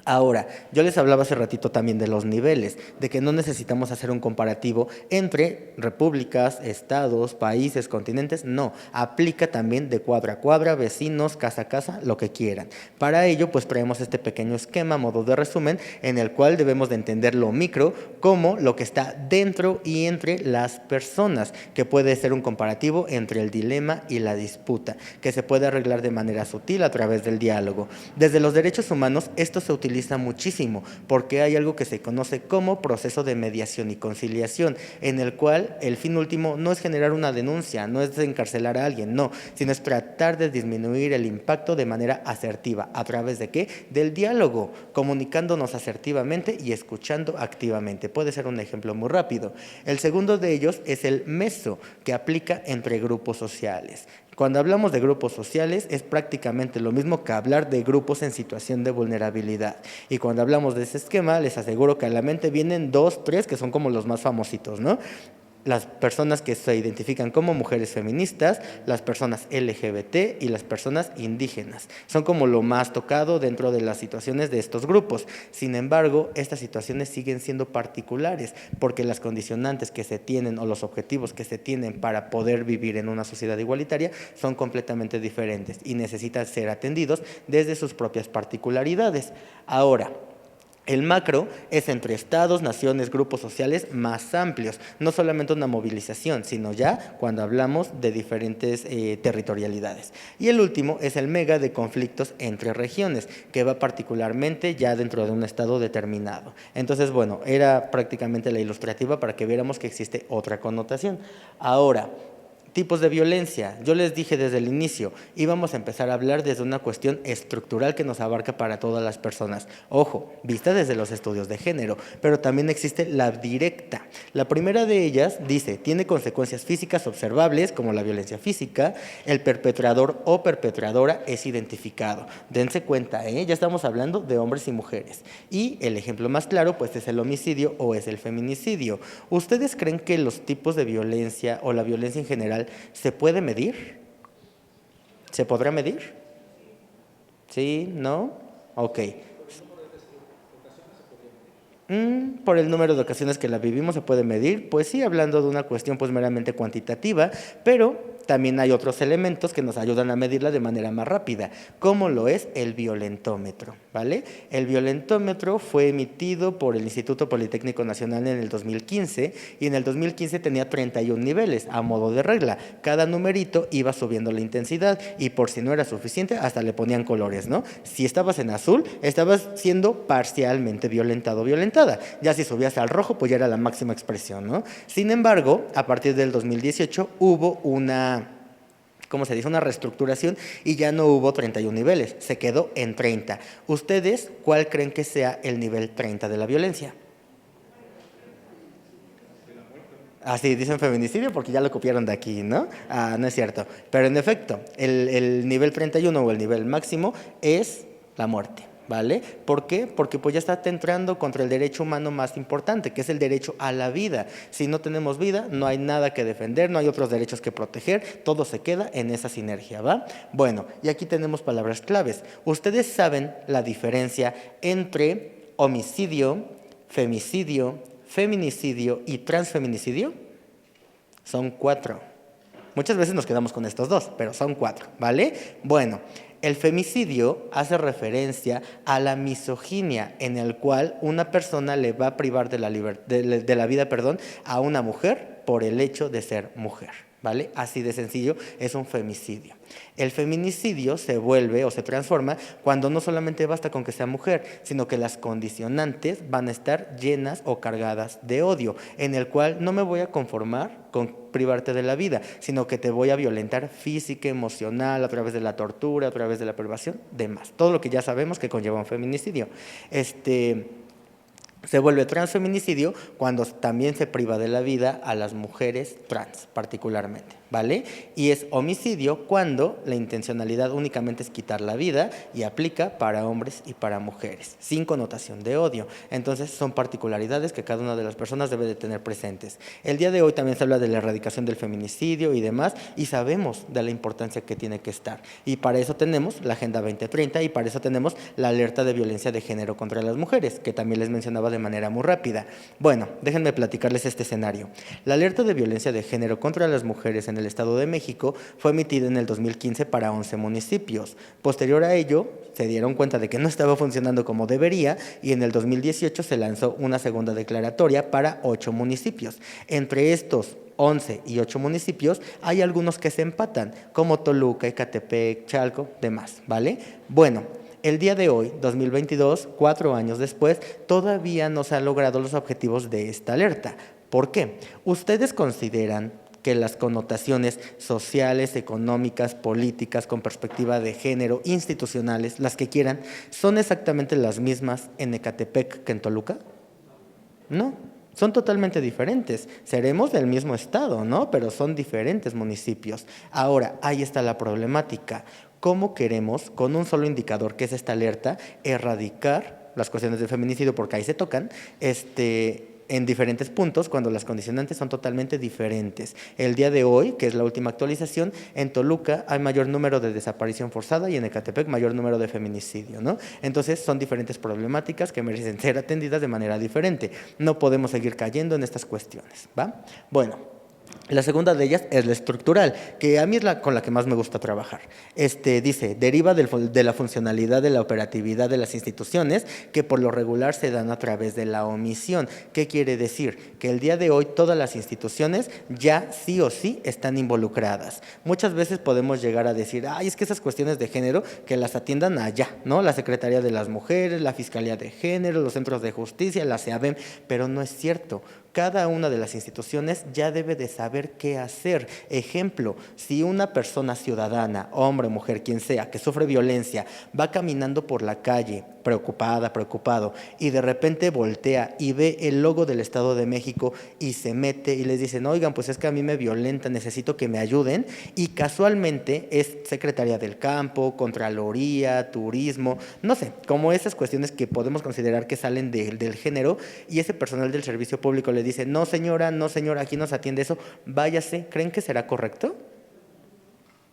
ahora, yo les hablaba hace ratito también de los niveles, de que no necesitamos hacer un comparativo entre repúblicas, estados, países, continentes, no, aplica también de cuadra a cuadra, vecinos, casa a casa, lo que quieran. Para ello, pues traemos este pequeño esquema, modo de resumen, en el cual debemos de entender lo micro como lo que está dentro y entre las personas, que puede ser un comparativo entre el dilema y la disputa, que se puede arreglar de manera sutil a través del diálogo. Desde los derechos humanos, esto se utiliza muchísimo, porque hay algo que se conoce como proceso de mediación y conciliación, en el cual el fin último no es generar una denuncia, no es encarcelar a alguien, no, sino es tratar de disminuir el impacto de manera asertiva. ¿A través de qué? Del diálogo, comunicándonos asertivamente y escuchando activamente. Puede ser un ejemplo muy rápido. El segundo de ellos es el meso, que aplica entre grupos sociales. Cuando hablamos de grupos sociales es prácticamente lo mismo que hablar de grupos en situación de vulnerabilidad. Y cuando hablamos de ese esquema, les aseguro que a la mente vienen 2, 3 que son como los más famositos, ¿no? Las personas que se identifican como mujeres feministas, las personas LGBT y las personas indígenas. Son como lo más tocado dentro de las situaciones de estos grupos. Sin embargo, estas situaciones siguen siendo particulares, porque las condicionantes que se tienen o los objetivos que se tienen para poder vivir en una sociedad igualitaria son completamente diferentes y necesitan ser atendidos desde sus propias particularidades. Ahora, el macro es entre estados, naciones, grupos sociales más amplios, no solamente una movilización, sino ya cuando hablamos de diferentes territorialidades. Y el último es el mega de conflictos entre regiones, que va particularmente ya dentro de un estado determinado. Entonces, bueno, era prácticamente la ilustrativa para que viéramos que existe otra connotación. Ahora, Tipos de violencia. Yo les dije desde el inicio, íbamos a empezar a hablar desde una cuestión estructural que nos abarca para todas las personas. Ojo, vista desde los estudios de género, pero también existe la directa. La primera de ellas dice, tiene consecuencias físicas observables, como la violencia física, el perpetrador o perpetradora es identificado. Dense cuenta, ya estamos hablando de hombres y mujeres. Y el ejemplo más claro, pues es el homicidio o es el feminicidio. ¿Ustedes creen que los tipos de violencia o la violencia en general se puede medir? ¿Se podrá medir? ¿Sí? ¿No? Ok. Por el número de ocasiones que la vivimos se puede medir, pues sí, hablando de una cuestión pues meramente cuantitativa, pero también hay otros elementos que nos ayudan a medirla de manera más rápida, como lo es el violentómetro, ¿vale? El violentómetro fue emitido por el Instituto Politécnico Nacional en el 2015 y en el 2015 tenía 31 niveles a modo de regla. Cada numerito iba subiendo la intensidad y por si no era suficiente hasta le ponían colores, ¿no? Si estabas en azul, estabas siendo parcialmente violentado o violentada. Ya si subías al rojo, pues ya era la máxima expresión, ¿no? Sin embargo, a partir del 2018 hubo una reestructuración y ya no hubo 31 niveles, se quedó en 30. ¿Ustedes cuál creen que sea el nivel 30 de la violencia? Así dicen feminicidio porque ya lo copiaron de aquí, ¿no? No es cierto. Pero en efecto, el nivel 31 o el nivel máximo es la muerte. ¿Vale? ¿Por qué? Porque pues ya está entrando contra el derecho humano más importante, que es el derecho a la vida. Si no tenemos vida, no hay nada que defender, no hay otros derechos que proteger, todo se queda en esa sinergia, ¿va? Bueno, y aquí tenemos palabras claves. ¿Ustedes saben la diferencia entre homicidio, femicidio, feminicidio y transfeminicidio? Son 4. Muchas veces nos quedamos con estos 2, pero son 4, ¿vale? Bueno, el femicidio hace referencia a la misoginia en el cual una persona le va a privar de la vida a una mujer por el hecho de ser mujer, ¿vale? Así de sencillo, es un femicidio. El feminicidio se vuelve o se transforma cuando no solamente basta con que sea mujer, sino que las condicionantes van a estar llenas o cargadas de odio, en el cual no me voy a conformar con privarte de la vida, sino que te voy a violentar física, emocional, a través de la tortura, a través de la privación, demás. Todo lo que ya sabemos que conlleva un feminicidio. Se vuelve transfeminicidio cuando también se priva de la vida a las mujeres trans, particularmente, ¿vale? Y es homicidio cuando la intencionalidad únicamente es quitar la vida y aplica para hombres y para mujeres, sin connotación de odio. Entonces, son particularidades que cada una de las personas debe de tener presentes. El día de hoy también se habla de la erradicación del feminicidio y demás, y sabemos de la importancia que tiene que estar. Y para eso tenemos la Agenda 2030 y para eso tenemos la alerta de violencia de género contra las mujeres, que también les mencionaba de manera muy rápida. Bueno, déjenme platicarles este escenario. La alerta de violencia de género contra las mujeres en el Estado de México fue emitida en el 2015 para 11 municipios. Posterior a ello, se dieron cuenta de que no estaba funcionando como debería y en el 2018 se lanzó una segunda declaratoria para 8 municipios. Entre estos 11 y 8 municipios, hay algunos que se empatan, como Toluca, Ecatepec, Chalco, demás, ¿vale? Bueno, el día de hoy, 2022, 4 años después, todavía no se han logrado los objetivos de esta alerta. ¿Por qué? ¿Ustedes consideran que las connotaciones sociales, económicas, políticas, con perspectiva de género, institucionales, las que quieran, son exactamente las mismas en Ecatepec que en Toluca? No. Son totalmente diferentes. Seremos del mismo estado, ¿no? Pero son diferentes municipios. Ahora, ahí está la problemática. ¿Cómo queremos, con un solo indicador, que es esta alerta, erradicar las cuestiones del feminicidio, porque ahí se tocan, en diferentes puntos, cuando las condicionantes son totalmente diferentes? El día de hoy, que es la última actualización, en Toluca hay mayor número de desaparición forzada y en Ecatepec mayor número de feminicidio, ¿no? Entonces, son diferentes problemáticas que merecen ser atendidas de manera diferente. No podemos seguir cayendo en estas cuestiones, ¿va? Bueno, la segunda de ellas es la estructural, que a mí es la con la que más me gusta trabajar. Dice, deriva de la funcionalidad de la operatividad de las instituciones, que por lo regular se dan a través de la omisión. ¿Qué quiere decir? Que el día de hoy todas las instituciones ya sí o sí están involucradas. Muchas veces podemos llegar a decir, ay, es que esas cuestiones de género que las atiendan allá, ¿no? La Secretaría de las Mujeres, la Fiscalía de Género, los centros de justicia, la SEAVEM, pero no es cierto. Cada una de las instituciones ya debe de saber saber qué hacer. Ejemplo, si una persona ciudadana, hombre, mujer, quien sea, que sufre violencia, va caminando por la calle, preocupado, y de repente voltea y ve el logo del Estado de México y se mete y les dicen, oigan, pues es que a mí me violentan, necesito que me ayuden, y casualmente es Secretaría del Campo, Contraloría, Turismo, no sé, como esas cuestiones que podemos considerar que salen del género, y ese personal del servicio público le dice, no señora, aquí nos atiende eso, váyase, ¿creen que será correcto?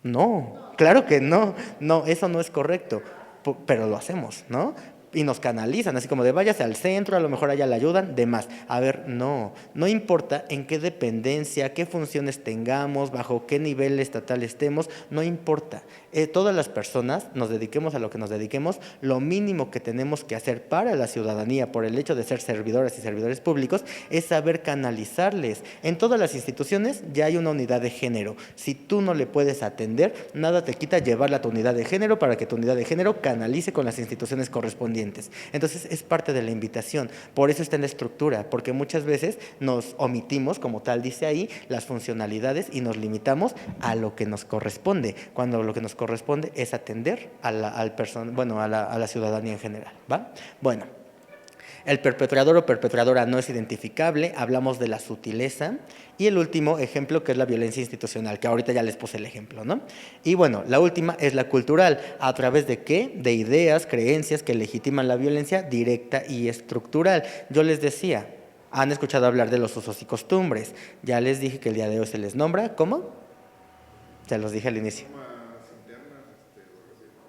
No, claro que no, eso no es correcto, pero lo hacemos, ¿no? Y nos canalizan, así como de váyase al centro, a lo mejor allá le ayudan, demás. A ver, no importa en qué dependencia, qué funciones tengamos, bajo qué nivel estatal estemos, no importa. Todas las personas, nos dediquemos a lo que nos dediquemos, lo mínimo que tenemos que hacer para la ciudadanía, por el hecho de ser servidoras y servidores públicos, es saber canalizarles. En todas las instituciones ya hay una unidad de género. Si tú no le puedes atender, nada te quita llevarla a tu unidad de género para que tu unidad de género canalice con las instituciones correspondientes. Entonces es parte de la invitación, por eso está en la estructura, porque muchas veces nos omitimos, como tal dice ahí, las funcionalidades y nos limitamos a lo que nos corresponde, cuando lo que nos corresponde es atender a la ciudadanía en general, ¿va? Bueno, el perpetrador o perpetradora no es identificable, hablamos de la sutileza, y el último ejemplo, que es la violencia institucional, que ahorita ya les puse el ejemplo, ¿no? Y bueno, la última es la cultural. ¿A través de qué? De ideas, creencias que legitiman la violencia directa y estructural. Yo les decía, han escuchado hablar de los usos y costumbres. Ya les dije que el día de hoy se les nombra, ¿cómo? Se los dije al inicio.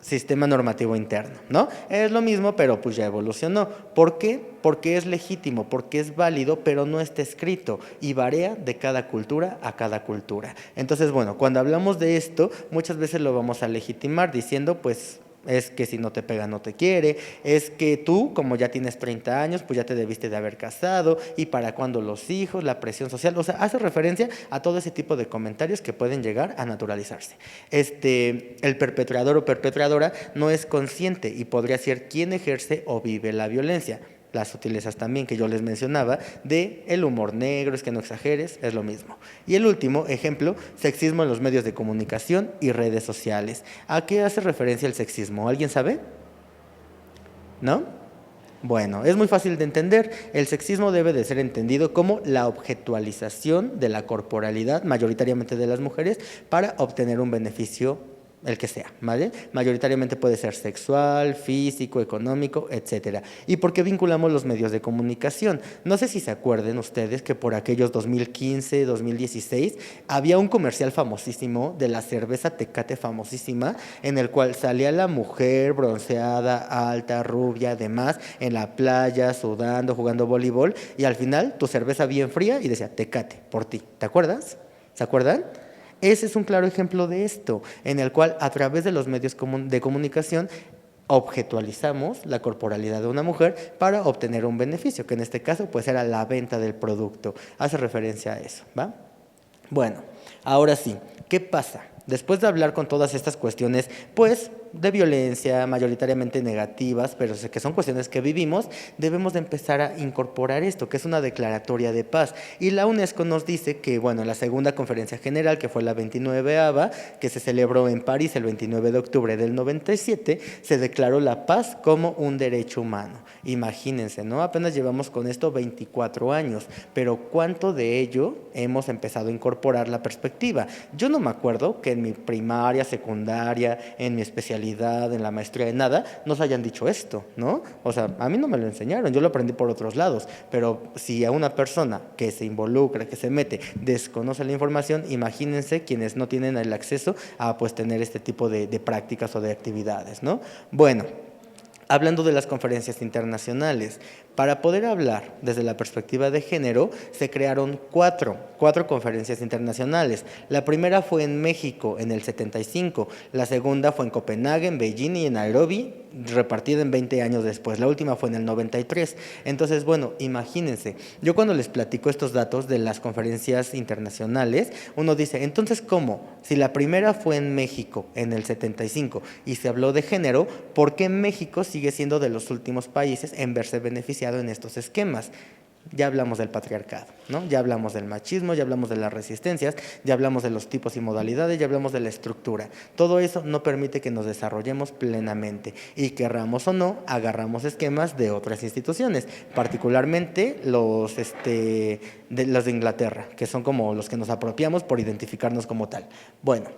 Sistema normativo interno, ¿no? Es lo mismo, pero pues ya evolucionó. ¿Por qué? Porque es legítimo, porque es válido, pero no está escrito y varía de cada cultura a cada cultura. Entonces, bueno, cuando hablamos de esto, muchas veces lo vamos a legitimar diciendo, pues, es que si no te pega no te quiere, es que tú, como ya tienes 30 años, pues ya te debiste de haber casado, y para cuándo los hijos, la presión social, o sea, hace referencia a todo ese tipo de comentarios que pueden llegar a naturalizarse. El perpetrador o perpetradora no es consciente y podría ser quien ejerce o vive la violencia. Las sutilezas también que yo les mencionaba, de el humor negro, es que no exageres, es lo mismo. Y el último ejemplo, sexismo en los medios de comunicación y redes sociales. ¿A qué hace referencia el sexismo? ¿Alguien sabe? ¿No? Bueno, es muy fácil de entender. El sexismo debe de ser entendido como la objetualización de la corporalidad, mayoritariamente de las mujeres, para obtener un beneficio, el que sea, ¿vale? Mayoritariamente puede ser sexual, físico, económico, etcétera. ¿Y por qué vinculamos los medios de comunicación? No sé si se acuerden ustedes que por aquellos 2015, 2016, había un comercial famosísimo de la cerveza Tecate famosísima, en el cual salía la mujer bronceada, alta, rubia, demás, en la playa, sudando, jugando voleibol, y al final tu cerveza bien fría y decía Tecate, por ti. ¿Te acuerdas? ¿Se acuerdan? Ese es un claro ejemplo de esto, en el cual a través de los medios de comunicación objetualizamos la corporalidad de una mujer para obtener un beneficio, que en este caso pues era la venta del producto. Hace referencia a eso, ¿va? Bueno, ahora sí, ¿qué pasa? Después de hablar con todas estas cuestiones, pues, de violencia, mayoritariamente negativas, pero que son cuestiones que vivimos, debemos de empezar a incorporar esto, que es una declaratoria de paz. Y la UNESCO nos dice que, bueno, en la segunda conferencia general, que fue la 29ª, que se celebró en París el 29 de octubre del 97, se declaró la paz como un derecho humano. Imagínense, ¿no? Apenas llevamos con esto 24 años, pero ¿cuánto de ello hemos empezado a incorporar la perspectiva? Yo no me acuerdo que en mi primaria, secundaria, en mi especialidad, en la maestría de nada, nos hayan dicho esto, ¿no? O sea, a mí no me lo enseñaron, yo lo aprendí por otros lados, pero si a una persona que se involucra, que se mete, desconoce la información, imagínense quienes no tienen el acceso a pues tener este tipo de prácticas o de actividades, ¿no? Bueno, hablando de las conferencias internacionales, para poder hablar desde la perspectiva de género, se crearon cuatro conferencias internacionales. La primera fue en México, en el 75. La segunda fue en Copenhague, en Beijing y en Nairobi, repartida en 20 años después. La última fue en el 93. Entonces, bueno, imagínense. Yo cuando les platico estos datos de las conferencias internacionales, uno dice, entonces, ¿cómo? Si la primera fue en México, en el 75, y se habló de género, ¿por qué México sigue siendo de los últimos países en verse beneficiado en estos esquemas? Ya hablamos del patriarcado, ¿no? Ya hablamos del machismo, ya hablamos de las resistencias, ya hablamos de los tipos y modalidades, ya hablamos de la estructura. Todo eso no permite que nos desarrollemos plenamente y, querramos o no, agarramos esquemas de otras instituciones, particularmente los de Inglaterra, que son como los que nos apropiamos por identificarnos como tal. Bueno,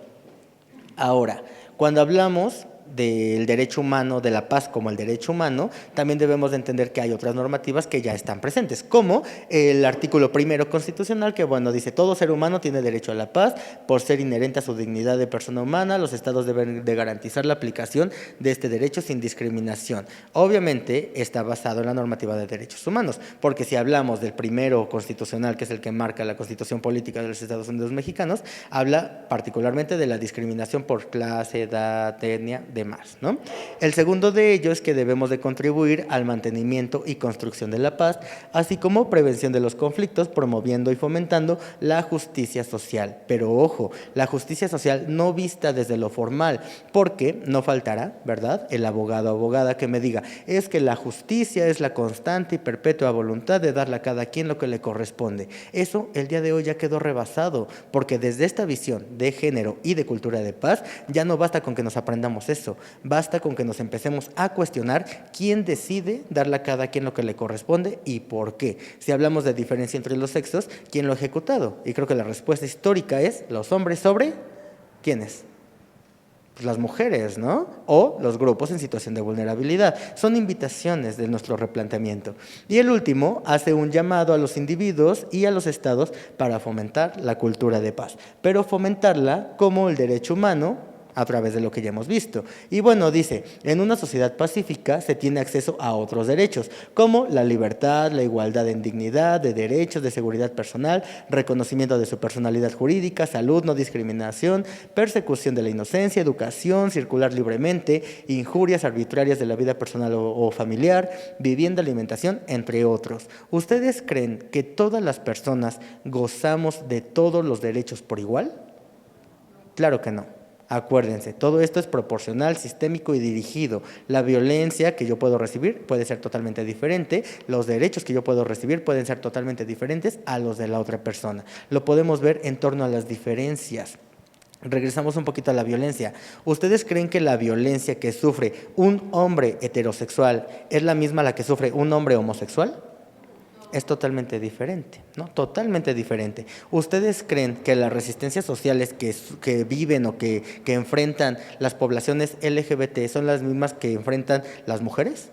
ahora, cuando hablamos del derecho humano, de la paz como el derecho humano, también debemos de entender que hay otras normativas que ya están presentes, como el artículo 1 constitucional, que bueno, dice: todo ser humano tiene derecho a la paz, por ser inherente a su dignidad de persona humana, los estados deben de garantizar la aplicación de este derecho sin discriminación. Obviamente está basado en la normativa de derechos humanos, porque si hablamos del primero constitucional, que es el que marca la Constitución Política de los Estados Unidos Mexicanos, habla particularmente de la discriminación por clase, edad, etnia, demás, ¿no? El segundo de ellos es que debemos de contribuir al mantenimiento y construcción de la paz, así como prevención de los conflictos, promoviendo y fomentando la justicia social. Pero ojo, la justicia social no vista desde lo formal, porque no faltará, ¿verdad?, el abogado o abogada que me diga: es que la justicia es la constante y perpetua voluntad de darle a cada quien lo que le corresponde. Eso el día de hoy ya quedó rebasado, porque desde esta visión de género y de cultura de paz, ya no basta con que nos aprendamos eso. Basta con que nos empecemos a cuestionar quién decide darle a cada quien lo que le corresponde y por qué. Si hablamos de diferencia entre los sexos, ¿quién lo ha ejecutado? Y creo que la respuesta histórica es: los hombres sobre ¿quiénes? Pues las mujeres, ¿no? O los grupos en situación de vulnerabilidad. Son invitaciones de nuestro replanteamiento. Y el último hace un llamado a los individuos y a los estados para fomentar la cultura de paz, pero fomentarla como el derecho humano, a través de lo que ya hemos visto. Y bueno, dice: en una sociedad pacífica se tiene acceso a otros derechos, como la libertad, la igualdad en dignidad, de derechos, de seguridad personal, reconocimiento de su personalidad jurídica, salud, no discriminación, persecución de la inocencia, educación, circular libremente, injurias arbitrarias de la vida personal o familiar, vivienda, alimentación, entre otros. ¿Ustedes creen que todas las personas gozamos de todos los derechos por igual? Claro que no. Acuérdense, todo esto es proporcional, sistémico y dirigido. La violencia que yo puedo recibir puede ser totalmente diferente, los derechos que yo puedo recibir pueden ser totalmente diferentes a los de la otra persona. Lo podemos ver en torno a las diferencias. Regresamos un poquito a la violencia. ¿Ustedes creen que la violencia que sufre un hombre heterosexual es la misma a la que sufre un hombre homosexual? Es totalmente diferente, ¿no? Totalmente diferente. ¿Ustedes creen que las resistencias sociales que viven o que enfrentan las poblaciones LGBT son las mismas que enfrentan las mujeres?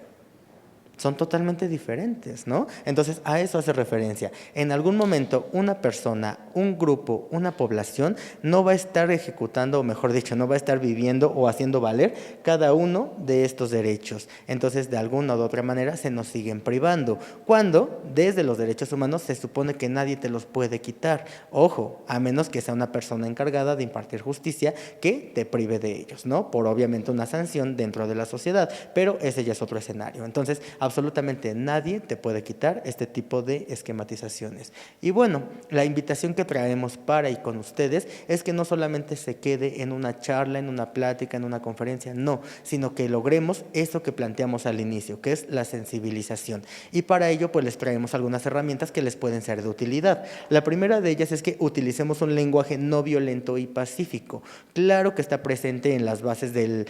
Son totalmente diferentes, ¿no? Entonces, a eso hace referencia. En algún momento, una persona, un grupo, una población no va a estar ejecutando, o mejor dicho, no va a estar viviendo o haciendo valer cada uno de estos derechos. Entonces, de alguna u otra manera, se nos siguen privando. Cuando, desde los derechos humanos, se supone que nadie te los puede quitar. Ojo, a menos que sea una persona encargada de impartir justicia que te prive de ellos, ¿no? Por obviamente una sanción dentro de la sociedad, pero ese ya es otro escenario. Entonces, absolutamente nadie te puede quitar este tipo de esquematizaciones. Y bueno, la invitación que traemos para y con ustedes es que no solamente se quede en una charla, en una plática, en una conferencia, no, sino que logremos eso que planteamos al inicio, que es la sensibilización. Y para ello, pues les traemos algunas herramientas que les pueden ser de utilidad. La primera de ellas es que utilicemos un lenguaje no violento y pacífico. Claro que está presente en las bases de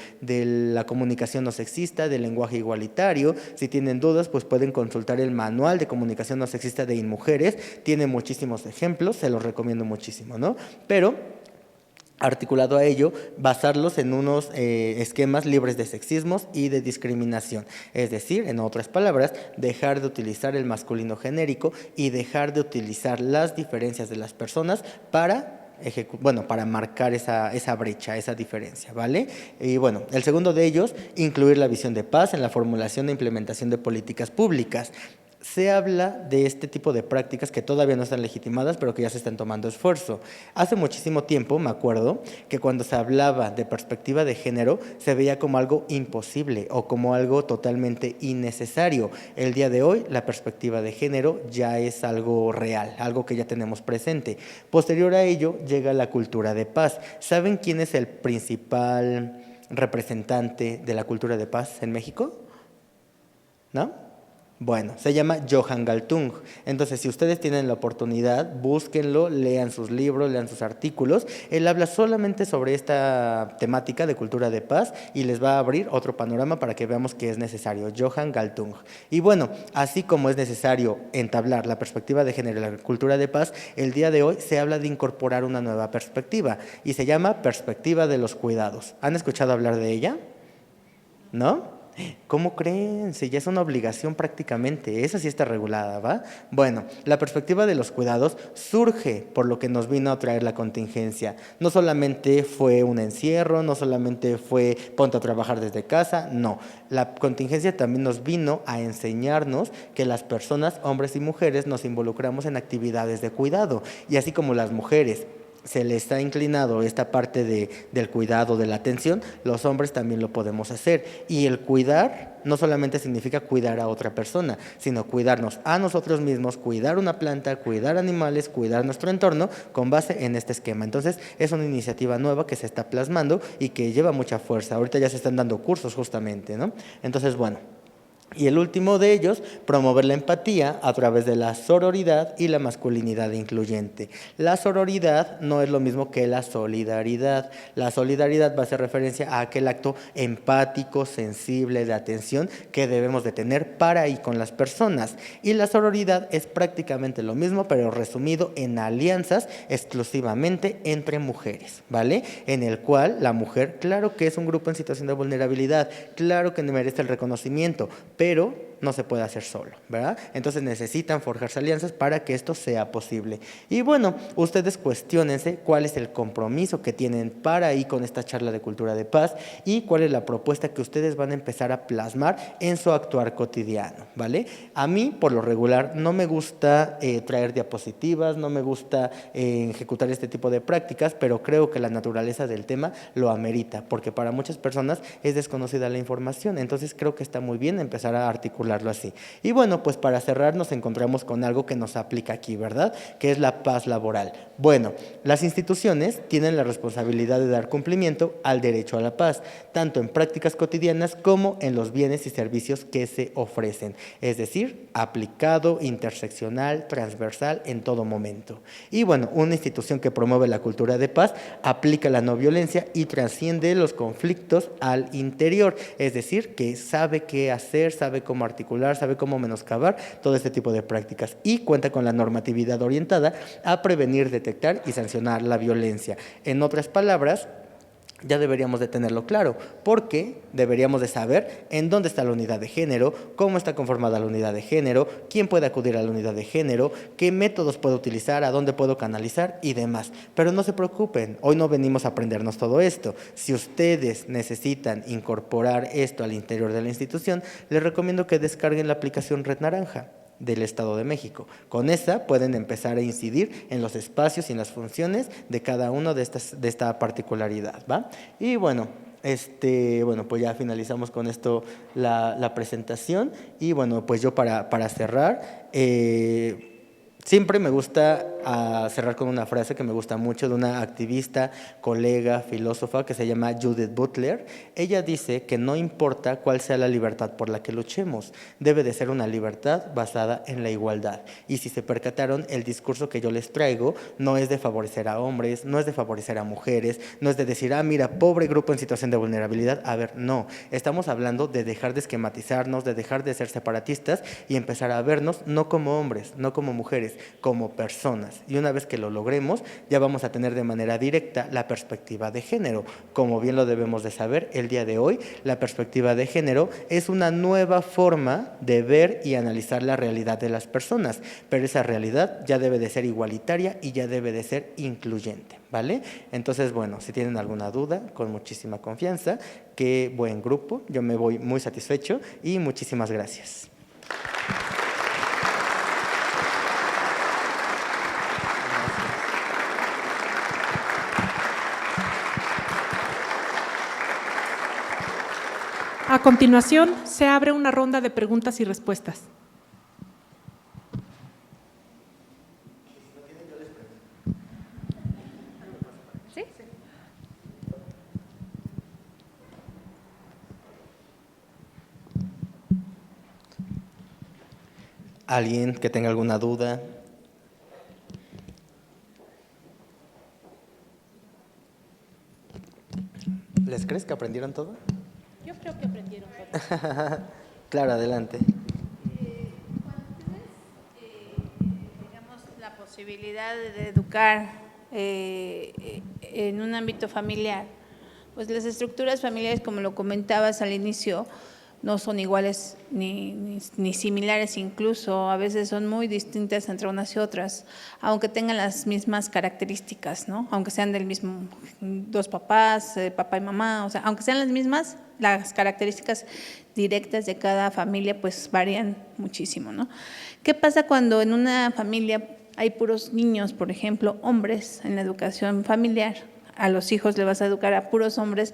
la comunicación no sexista, del lenguaje igualitario. Si tienen dudas, pues pueden consultar el manual de comunicación no sexista de InMujeres, tiene muchísimos ejemplos, se los recomiendo muchísimo, ¿no? Pero articulado a ello, basarlos en unos esquemas libres de sexismos y de discriminación. Es decir, en otras palabras, dejar de utilizar el masculino genérico y dejar de utilizar las diferencias de las personas para marcar esa brecha, esa diferencia, ¿vale? Y bueno, el segundo de ellos, incluir la visión de paz en la formulación e implementación de políticas públicas. Se habla de este tipo de prácticas que todavía no están legitimadas, pero que ya se están tomando esfuerzo. Hace muchísimo tiempo, me acuerdo, que cuando se hablaba de perspectiva de género, se veía como algo imposible o como algo totalmente innecesario. El día de hoy, la perspectiva de género ya es algo real, algo que ya tenemos presente. Posterior a ello, llega la cultura de paz. ¿Saben quién es el principal representante de la cultura de paz en México? ¿No? Bueno, se llama Johann Galtung. Entonces, si ustedes tienen la oportunidad, búsquenlo, lean sus libros, lean sus artículos. Él habla solamente sobre esta temática de cultura de paz y les va a abrir otro panorama para que veamos que es necesario. Johann Galtung. Y bueno, así como es necesario entablar la perspectiva de género en la cultura de paz, el día de hoy se habla de incorporar una nueva perspectiva y se llama perspectiva de los cuidados. ¿Han escuchado hablar de ella? ¿No? ¿Cómo creen? Si ya es una obligación prácticamente, esa sí está regulada, ¿va? Bueno, la perspectiva de los cuidados surge por lo que nos vino a traer la contingencia. No solamente fue un encierro, no solamente fue ponte a trabajar desde casa, no. La contingencia también nos vino a enseñarnos que las personas, hombres y mujeres, nos involucramos en actividades de cuidado. Y así como las mujeres se les ha inclinado esta parte del cuidado, de la atención, los hombres también lo podemos hacer. Y el cuidar no solamente significa cuidar a otra persona, sino cuidarnos a nosotros mismos, cuidar una planta, cuidar animales, cuidar nuestro entorno con base en este esquema. Entonces, es una iniciativa nueva que se está plasmando y que lleva mucha fuerza. Ahorita ya se están dando cursos justamente, ¿no? Entonces, bueno. Y el último de ellos, promover la empatía a través de la sororidad y la masculinidad incluyente. La sororidad no es lo mismo que la solidaridad. La solidaridad va a hacer referencia a aquel acto empático, sensible, de atención que debemos de tener para y con las personas. Y la sororidad es prácticamente lo mismo, pero resumido en alianzas exclusivamente entre mujeres, ¿vale? En el cual la mujer, claro que es un grupo en situación de vulnerabilidad, claro que merece el reconocimiento, pero no se puede hacer solo, ¿verdad? Entonces necesitan forjarse alianzas para que esto sea posible. Y bueno, ustedes cuestiónense cuál es el compromiso que tienen para ir con esta charla de cultura de paz y cuál es la propuesta que ustedes van a empezar a plasmar en su actuar cotidiano, ¿vale? A mí, por lo regular, no me gusta traer diapositivas, no me gusta ejecutar este tipo de prácticas, pero creo que la naturaleza del tema lo amerita, porque para muchas personas es desconocida la información, entonces creo que está muy bien empezar a articularlo así. Y bueno, pues para cerrar nos encontramos con algo que nos aplica aquí, ¿verdad? Que es la paz laboral. Bueno, las instituciones tienen la responsabilidad de dar cumplimiento al derecho a la paz, tanto en prácticas cotidianas como en los bienes y servicios que se ofrecen, es decir, aplicado, interseccional, transversal en todo momento. Y bueno, una institución que promueve la cultura de paz aplica la no violencia y trasciende los conflictos al interior, es decir, que sabe qué hacer, sabe cómo articular, sabe cómo menoscabar todo este tipo de prácticas y cuenta con la normatividad orientada a prevenir, detectar y sancionar la violencia. En otras palabras, ya deberíamos de tenerlo claro, porque deberíamos de saber en dónde está la unidad de género, cómo está conformada la unidad de género, quién puede acudir a la unidad de género, qué métodos puedo utilizar, a dónde puedo canalizar y demás. Pero no se preocupen, hoy no venimos a aprendernos todo esto. Si ustedes necesitan incorporar esto al interior de la institución, les recomiendo que descarguen la aplicación Red Naranja del Estado de México. Con esa pueden empezar a incidir en los espacios y en las funciones de cada uno de esta particularidad, ¿va? Y bueno, pues ya finalizamos con esto la presentación y bueno, pues yo para cerrar, siempre me gusta cerrar con una frase que me gusta mucho de una activista, colega, filósofa que se llama Judith Butler. Ella dice que no importa cuál sea la libertad por la que luchemos, debe de ser una libertad basada en la igualdad. Y si se percataron, el discurso que yo les traigo no es de favorecer a hombres, no es de favorecer a mujeres, no es de decir, mira, pobre grupo en situación de vulnerabilidad. A ver, no, estamos hablando de dejar de esquematizarnos, de dejar de ser separatistas y empezar a vernos no como hombres, no como mujeres, como personas. Y una vez que lo logremos, ya vamos a tener de manera directa la perspectiva de género. Como bien lo debemos de saber, el día de hoy, la perspectiva de género es una nueva forma de ver y analizar la realidad de las personas, pero esa realidad ya debe de ser igualitaria y ya debe de ser incluyente, ¿vale? Entonces, bueno, si tienen alguna duda, con muchísima confianza, qué buen grupo, yo me voy muy satisfecho y muchísimas gracias. A continuación, se abre una ronda de preguntas y respuestas. ¿Sí? ¿Alguien que tenga alguna duda? ¿Les crees que aprendieron todo? Yo creo que aprendieron todo. Claro, adelante. Cuando tienes, digamos, la posibilidad de educar en un ámbito familiar, pues las estructuras familiares, como lo comentabas al inicio, no son iguales ni similares, incluso a veces son muy distintas entre unas y otras, aunque tengan las mismas características, ¿no? Aunque sean del mismo, dos papás, papá y mamá, o sea, aunque sean las mismas, las características directas de cada familia pues varían muchísimo, ¿no? ¿Qué pasa cuando en una familia hay puros niños, por ejemplo, hombres en la educación familiar? A los hijos le vas a educar a puros hombres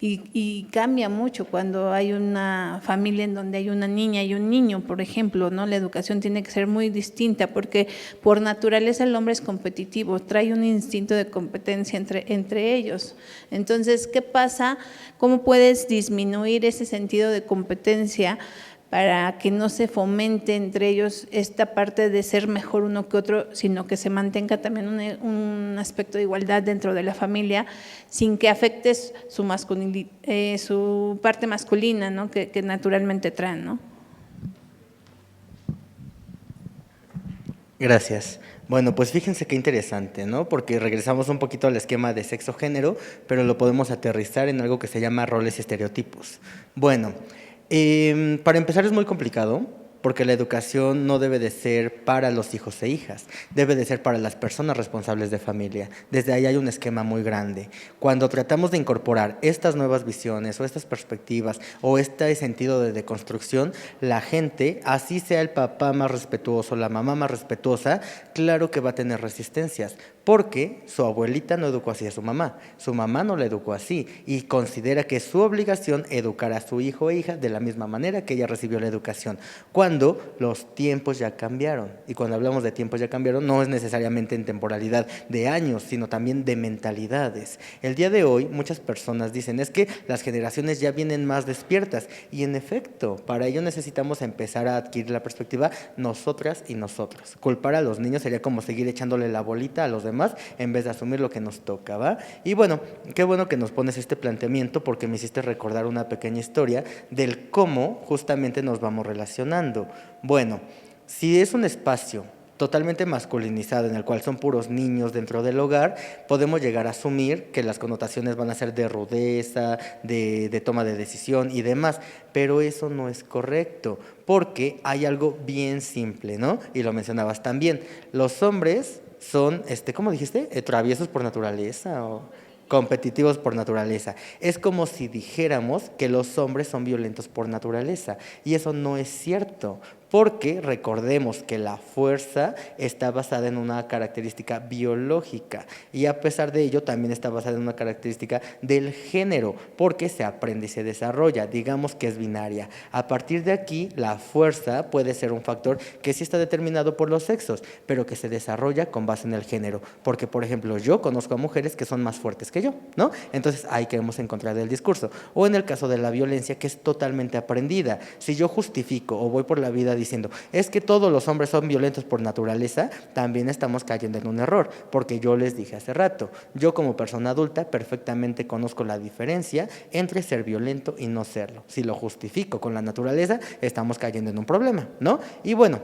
y cambia mucho cuando hay una familia en donde hay una niña y un niño, por ejemplo, ¿no? La educación tiene que ser muy distinta porque por naturaleza el hombre es competitivo, trae un instinto de competencia entre ellos. Entonces, ¿qué pasa? ¿Cómo puedes disminuir ese sentido de competencia para que no se fomente entre ellos esta parte de ser mejor uno que otro, sino que se mantenga también un aspecto de igualdad dentro de la familia, sin que afectes su parte masculina, ¿no? que naturalmente traen, ¿no? Gracias. Bueno, pues fíjense qué interesante, ¿no? Porque regresamos un poquito al esquema de sexo-género, pero lo podemos aterrizar en algo que se llama roles y estereotipos. Bueno, para empezar es muy complicado porque la educación no debe de ser para los hijos e hijas, debe de ser para las personas responsables de familia. Desde ahí hay un esquema muy grande. Cuando tratamos de incorporar estas nuevas visiones o estas perspectivas o este sentido de deconstrucción, la gente, así sea el papá más respetuoso, la mamá más respetuosa, claro que va a tener resistencias, porque su abuelita no educó así a su mamá no la educó así y considera que es su obligación educar a su hijo e hija de la misma manera que ella recibió la educación, cuando los tiempos ya cambiaron. Y cuando hablamos de tiempos ya cambiaron, no es necesariamente en temporalidad de años, sino también de mentalidades. El día de hoy muchas personas dicen, es que las generaciones ya vienen más despiertas, y en efecto, para ello necesitamos empezar a adquirir la perspectiva nosotras y nosotros. Culpar a los niños sería como seguir echándole la bolita a los demás en vez de asumir lo que nos toca, ¿va? Y bueno, qué bueno que nos pones este planteamiento porque me hiciste recordar una pequeña historia del cómo justamente nos vamos relacionando. Bueno, si es un espacio totalmente masculinizado en el cual son puros niños dentro del hogar, podemos llegar a asumir que las connotaciones van a ser de rudeza, de toma de decisión y demás, pero eso no es correcto, porque hay algo bien simple, ¿no? Y lo mencionabas también, los hombres son, ¿cómo dijiste? ¿Traviesos por naturaleza o competitivos por naturaleza? Es como si dijéramos que los hombres son violentos por naturaleza, y eso no es cierto, porque recordemos que la fuerza está basada en una característica biológica y a pesar de ello también está basada en una característica del género, porque se aprende y se desarrolla, digamos que es binaria. A partir de aquí, la fuerza puede ser un factor que sí está determinado por los sexos, pero que se desarrolla con base en el género, porque por ejemplo yo conozco a mujeres que son más fuertes que yo, ¿no? Entonces ahí queremos encontrar el discurso. O en el caso de la violencia, que es totalmente aprendida. Si yo justifico o voy por la vida diciendo, es que todos los hombres son violentos por naturaleza, también estamos cayendo en un error, porque yo les dije hace rato, yo como persona adulta perfectamente conozco la diferencia entre ser violento y no serlo. Si lo justifico con la naturaleza, estamos cayendo en un problema, ¿no? Y bueno,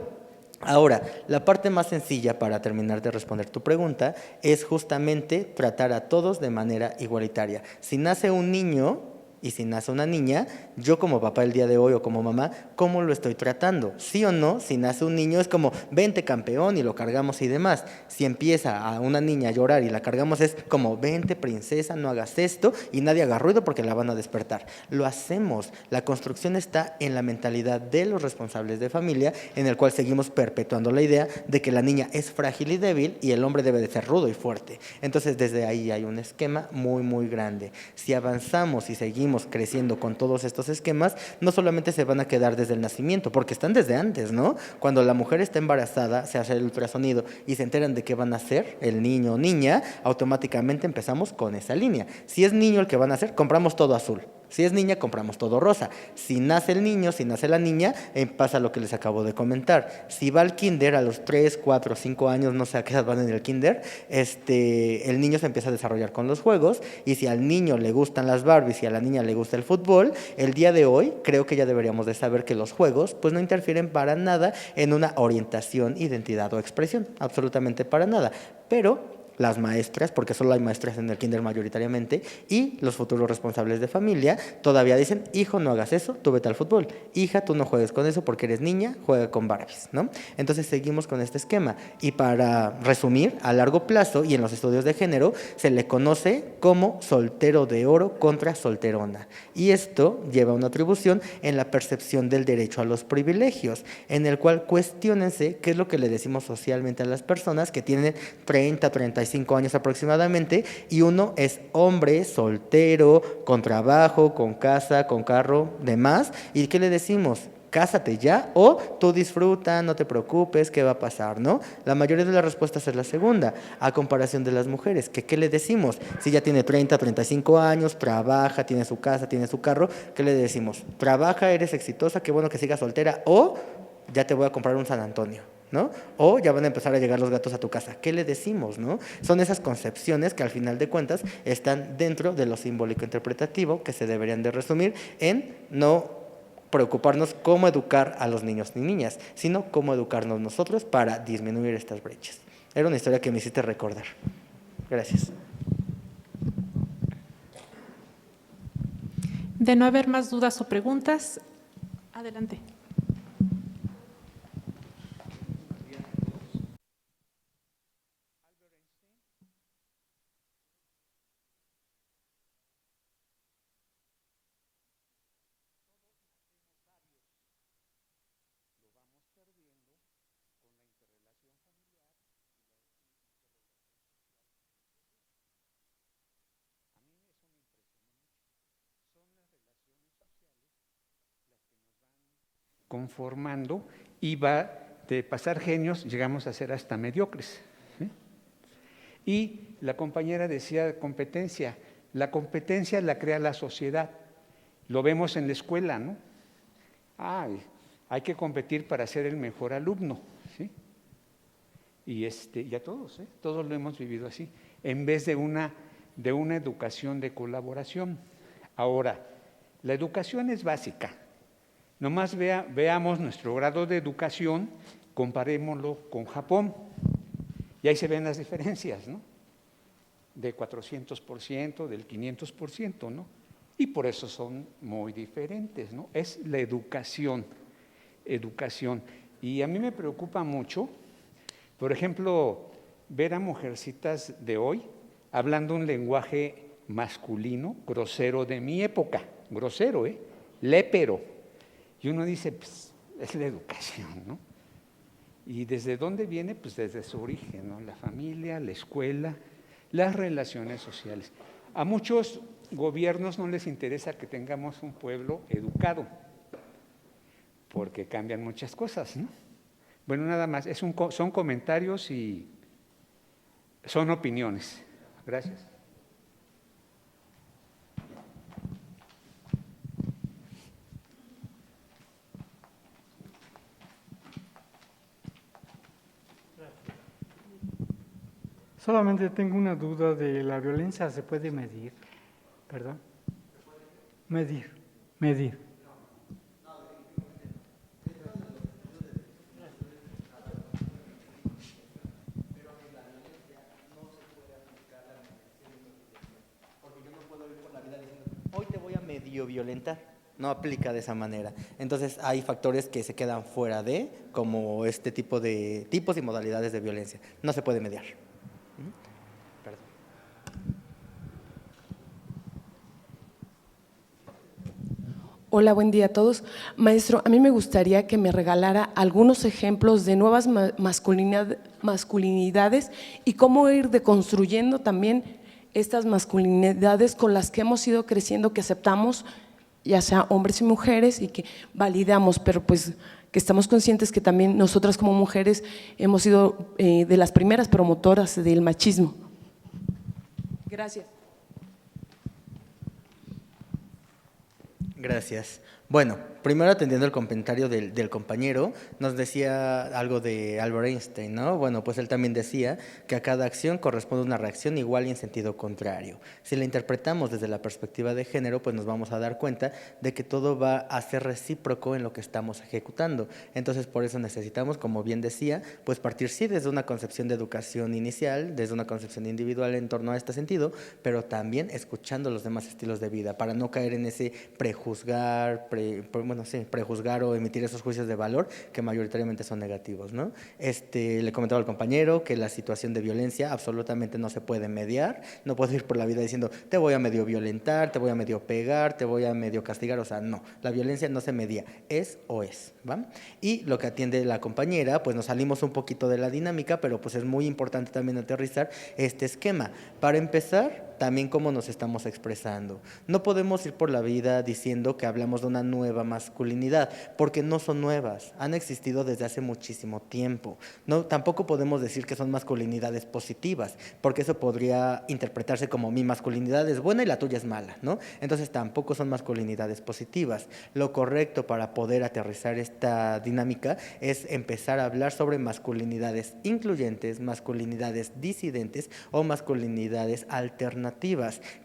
ahora, la parte más sencilla para terminar de responder tu pregunta es justamente tratar a todos de manera igualitaria. Si nace un niño y si nace una niña, yo como papá el día de hoy o como mamá, ¿cómo lo estoy tratando? ¿Sí o no? Si nace un niño es como, vente campeón y lo cargamos y demás. Si empieza a una niña a llorar y la cargamos es como, vente princesa, no hagas esto y nadie haga ruido porque la van a despertar. Lo hacemos. La construcción está en la mentalidad de los responsables de familia, en el cual seguimos perpetuando la idea de que la niña es frágil y débil y el hombre debe de ser rudo y fuerte. Entonces desde ahí hay un esquema muy muy grande. Si avanzamos y seguimos creciendo con todos estos esquemas, no solamente se van a quedar desde el nacimiento, porque están desde antes, ¿no? Cuando la mujer está embarazada, se hace el ultrasonido y se enteran de qué van a ser, el niño o niña, automáticamente empezamos con esa línea. Si es niño el que van a hacer, compramos todo azul. Si es niña, compramos todo rosa. Si nace el niño, si nace la niña, pasa lo que les acabo de comentar. Si va al kinder a los 3, 4, 5 años, no sé a qué edad van en el kinder, el niño se empieza a desarrollar con los juegos, y si al niño le gustan las Barbies y a la niña le gusta el fútbol, el día de hoy creo que ya deberíamos de saber que los juegos pues no interfieren para nada en una orientación, identidad o expresión, absolutamente para nada. Pero las maestras, porque solo hay maestras en el kinder mayoritariamente, y los futuros responsables de familia todavía dicen: hijo, no hagas eso, tú vete al fútbol; hija, tú no juegues con eso porque eres niña, juega con Barbies, ¿no? Entonces seguimos con este esquema, y para resumir, a largo plazo y en los estudios de género se le conoce como soltero de oro contra solterona, y esto lleva a una atribución en la percepción del derecho a los privilegios, en el cual cuestiónense qué es lo que le decimos socialmente a las personas que tienen 30, 35 años aproximadamente, y uno es hombre, soltero, con trabajo, con casa, con carro, demás, y ¿qué le decimos? Cásate ya, o tú disfruta, no te preocupes, ¿qué va a pasar?, ¿no? La mayoría de las respuestas es la segunda, a comparación de las mujeres, que ¿qué le decimos? Si ya tiene 30, 35 años, trabaja, tiene su casa, tiene su carro, ¿qué le decimos? Trabaja, eres exitosa, qué bueno que sigas soltera, o ya te voy a comprar un San Antonio, ¿no? O ya van a empezar a llegar los gatos a tu casa. ¿Qué le decimos, no? Son esas concepciones que al final de cuentas están dentro de lo simbólico interpretativo, que se deberían de resumir en no preocuparnos cómo educar a los niños ni niñas, sino cómo educarnos nosotros para disminuir estas brechas. Era una historia que me hiciste recordar. Gracias. De no haber más dudas o preguntas, adelante. Conformando, y va de pasar genios, llegamos a ser hasta mediocres, ¿sí? Y la compañera decía competencia. La competencia la crea la sociedad. Lo vemos en la escuela, ¿no? Hay que competir para ser el mejor alumno, ¿sí? Y ya todos, todos lo hemos vivido así, en vez de una educación de colaboración. Ahora, la educación es básica. Nomás veamos nuestro grado de educación, comparémoslo con Japón, y ahí se ven las diferencias, ¿no? De 400%, del 500%, ¿no? Y por eso son muy diferentes, ¿no? Es la educación. Y a mí me preocupa mucho, por ejemplo, ver a mujercitas de hoy hablando un lenguaje masculino, grosero de mi época, grosero, lépero. Y uno dice, pues, es la educación, ¿no? ¿Y desde dónde viene? Pues desde su origen, ¿no? La familia, la escuela, las relaciones sociales. A muchos gobiernos no les interesa que tengamos un pueblo educado, porque cambian muchas cosas, ¿no? Bueno, nada más, son comentarios y son opiniones. Gracias. Solamente tengo una duda de la violencia, ¿se puede medir? ¿Perdón? Medir. Hoy te voy a medio violentar. No aplica de esa manera. Entonces hay factores que se quedan fuera de, como este tipo de tipos y modalidades de violencia. No se puede mediar. Perdón. Hola, buen día a todos. Maestro, a mí me gustaría que me regalara algunos ejemplos de nuevas masculinidades y cómo ir deconstruyendo también estas masculinidades con las que hemos ido creciendo, que aceptamos, ya sea hombres y mujeres, y que validamos, pero pues que estamos conscientes que también nosotras como mujeres hemos sido de las primeras promotoras del machismo. Gracias. Gracias. Bueno, primero atendiendo el comentario del compañero, nos decía algo de Albert Einstein, ¿no? Bueno, pues él también decía que a cada acción corresponde una reacción igual y en sentido contrario. Si la interpretamos desde la perspectiva de género, pues nos vamos a dar cuenta de que todo va a ser recíproco en lo que estamos ejecutando. Entonces, por eso necesitamos, como bien decía, pues partir sí desde una concepción de educación inicial, desde una concepción individual en torno a este sentido, pero también escuchando los demás estilos de vida, para no caer en ese prejuzgar, prejuzgar o emitir esos juicios de valor que mayoritariamente son negativos, ¿no? Le comentaba al compañero que la situación de violencia absolutamente no se puede mediar, no puedo ir por la vida diciendo te voy a medio violentar, te voy a medio pegar, te voy a medio castigar, o sea, no, la violencia no se media, es o es, ¿va? Y lo que atiende la compañera, pues nos salimos un poquito de la dinámica, pero pues es muy importante también aterrizar este esquema. Para empezar, también cómo nos estamos expresando. No podemos ir por la vida diciendo que hablamos de una nueva masculinidad, porque no son nuevas, han existido desde hace muchísimo tiempo. No, tampoco podemos decir que son masculinidades positivas, porque eso podría interpretarse como mi masculinidad es buena y la tuya es mala, ¿no? Entonces tampoco son masculinidades positivas. Lo correcto para poder aterrizar esta dinámica es empezar a hablar sobre masculinidades incluyentes, masculinidades disidentes o masculinidades alternativas,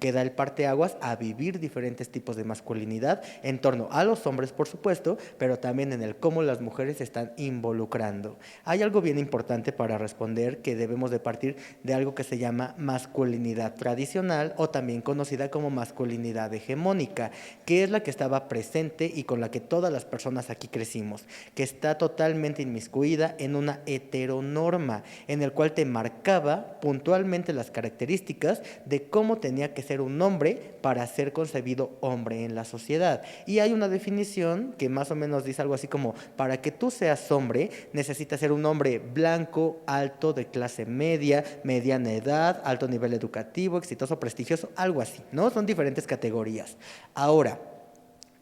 que da el parteaguas a vivir diferentes tipos de masculinidad en torno a los hombres, por supuesto, pero también en el cómo las mujeres se están involucrando. Hay algo bien importante para responder, que debemos de partir de algo que se llama masculinidad tradicional o también conocida como masculinidad hegemónica, que es la que estaba presente y con la que todas las personas aquí crecimos, que está totalmente inmiscuida en una heteronorma, en el cual te marcaba puntualmente las características de cómo tenía que ser un hombre para ser concebido hombre en la sociedad. Y hay una definición que más o menos dice algo así como, para que tú seas hombre, necesitas ser un hombre blanco, alto, de clase media, mediana edad, alto nivel educativo, exitoso, prestigioso, algo así, ¿no? Son diferentes categorías. Ahora,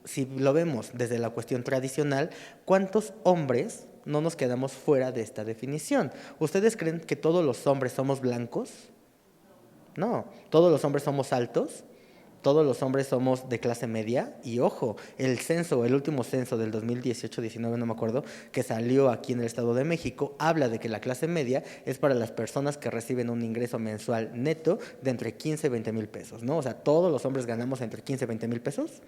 si lo vemos desde la cuestión tradicional, ¿cuántos hombres no nos quedamos fuera de esta definición? ¿Ustedes creen que todos los hombres somos blancos? No, todos los hombres somos altos, todos los hombres somos de clase media y ojo, el último censo del 2018-19, no me acuerdo, que salió aquí en el Estado de México, habla de que la clase media es para las personas que reciben un ingreso mensual neto de entre 15 y 20 mil pesos, ¿no? O sea, todos los hombres ganamos entre 15 y 20 mil pesos.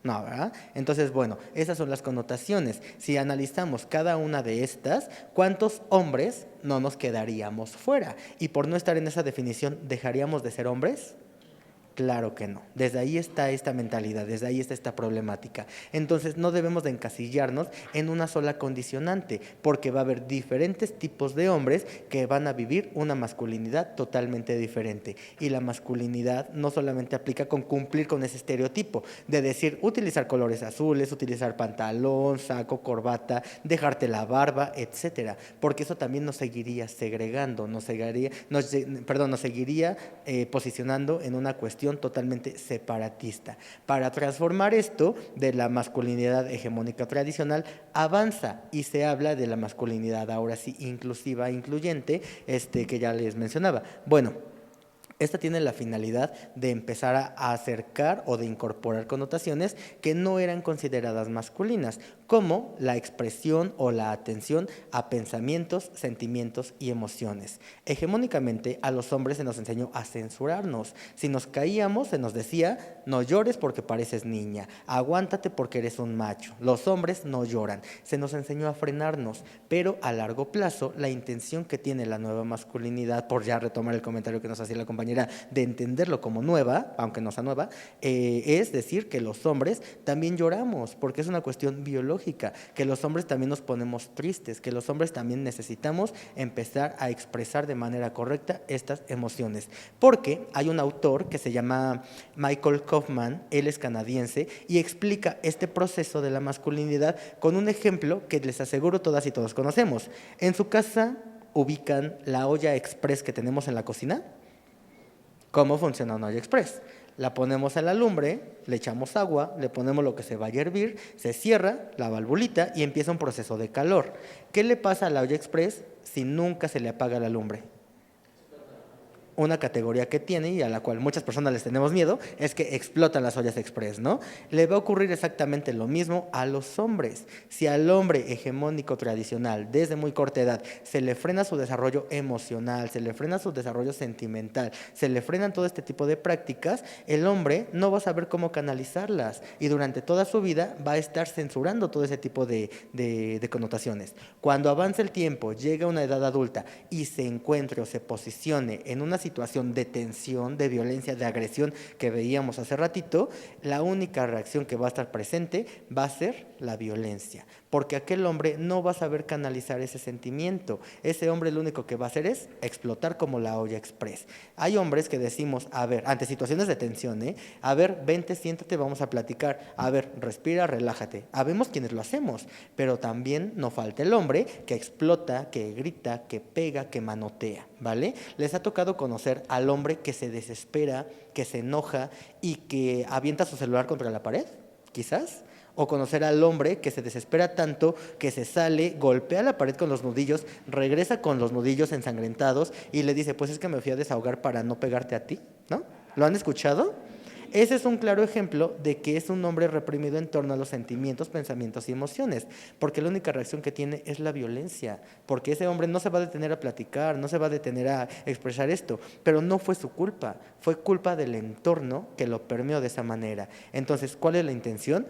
No, ¿verdad? Entonces, bueno, esas son las connotaciones. Si analizamos cada una de estas, ¿cuántos hombres no nos quedaríamos fuera? Y por no estar en esa definición, ¿dejaríamos de ser hombres? Claro que no. Desde ahí está esta mentalidad, desde ahí está esta problemática. Entonces no debemos de encasillarnos en una sola condicionante, porque va a haber diferentes tipos de hombres que van a vivir una masculinidad totalmente diferente. Y la masculinidad no solamente aplica con cumplir con ese estereotipo de decir utilizar colores azules, utilizar pantalón, saco, corbata, dejarte la barba, etcétera, porque eso también nos seguiría segregando, nos seguiría posicionando en una cuestión totalmente separatista. Para transformar esto de la masculinidad hegemónica tradicional, avanza y se habla de la masculinidad ahora sí inclusiva, incluyente, que ya les mencionaba. Bueno, esta tiene la finalidad de empezar a acercar o de incorporar connotaciones que no eran consideradas masculinas, como la expresión o la atención a pensamientos, sentimientos y emociones. Hegemónicamente, a los hombres se nos enseñó a censurarnos. Si nos caíamos, se nos decía, no llores porque pareces niña, aguántate porque eres un macho. Los hombres no lloran. Se nos enseñó a frenarnos, pero a largo plazo, la intención que tiene la nueva masculinidad, por ya retomar el comentario que nos hacía la compañera, de entenderlo como nueva, aunque no sea nueva, es decir que los hombres también lloramos, porque es una cuestión biológica, que los hombres también nos ponemos tristes, que los hombres también necesitamos empezar a expresar de manera correcta estas emociones, porque hay un autor que se llama Michael Kaufman, él es canadiense, y explica este proceso de la masculinidad con un ejemplo que les aseguro todas y todos conocemos. En su casa ubican la olla express que tenemos en la cocina. ¿Cómo funciona una olla express? La ponemos a la lumbre, le echamos agua, le ponemos lo que se vaya a hervir, se cierra la valvulita y empieza un proceso de calor. ¿Qué le pasa a la olla express si nunca se le apaga la lumbre? una categoría que tiene y a la cual muchas personas les tenemos miedo, es que explotan las ollas express, ¿no? Le va a ocurrir exactamente lo mismo a los hombres. Si al hombre hegemónico tradicional, desde muy corta edad, se le frena su desarrollo emocional, se le frena su desarrollo sentimental, se le frenan todo este tipo de prácticas, el hombre no va a saber cómo canalizarlas y durante toda su vida va a estar censurando todo ese tipo de connotaciones. Cuando avance el tiempo, llega a una edad adulta y se encuentre o se posicione en una situación de tensión, de violencia, de agresión que veíamos hace ratito, la única reacción que va a estar presente va a ser la violencia, porque aquel hombre no va a saber canalizar ese sentimiento. Ese hombre lo único que va a hacer es explotar como la olla express. Hay hombres que decimos, a ver, ante situaciones de tensión, a ver, vente, siéntate, vamos a platicar, a ver, respira, relájate. Habemos quienes lo hacemos, pero también no falta el hombre que explota, que grita, que pega, que manotea, ¿vale? Les ha tocado conocer al hombre que se desespera, que se enoja y que avienta su celular contra la pared, quizás. O conocer al hombre que se desespera tanto que se sale, golpea la pared con los nudillos, regresa con los nudillos ensangrentados y le dice, pues es que me fui a desahogar para no pegarte a ti, ¿no? ¿Lo han escuchado? Ese es un claro ejemplo de que es un hombre reprimido en torno a los sentimientos, pensamientos y emociones, porque la única reacción que tiene es la violencia, porque ese hombre no se va a detener a platicar, no se va a detener a expresar esto, pero no fue su culpa, fue culpa del entorno que lo permeó de esa manera. Entonces, ¿cuál es la intención?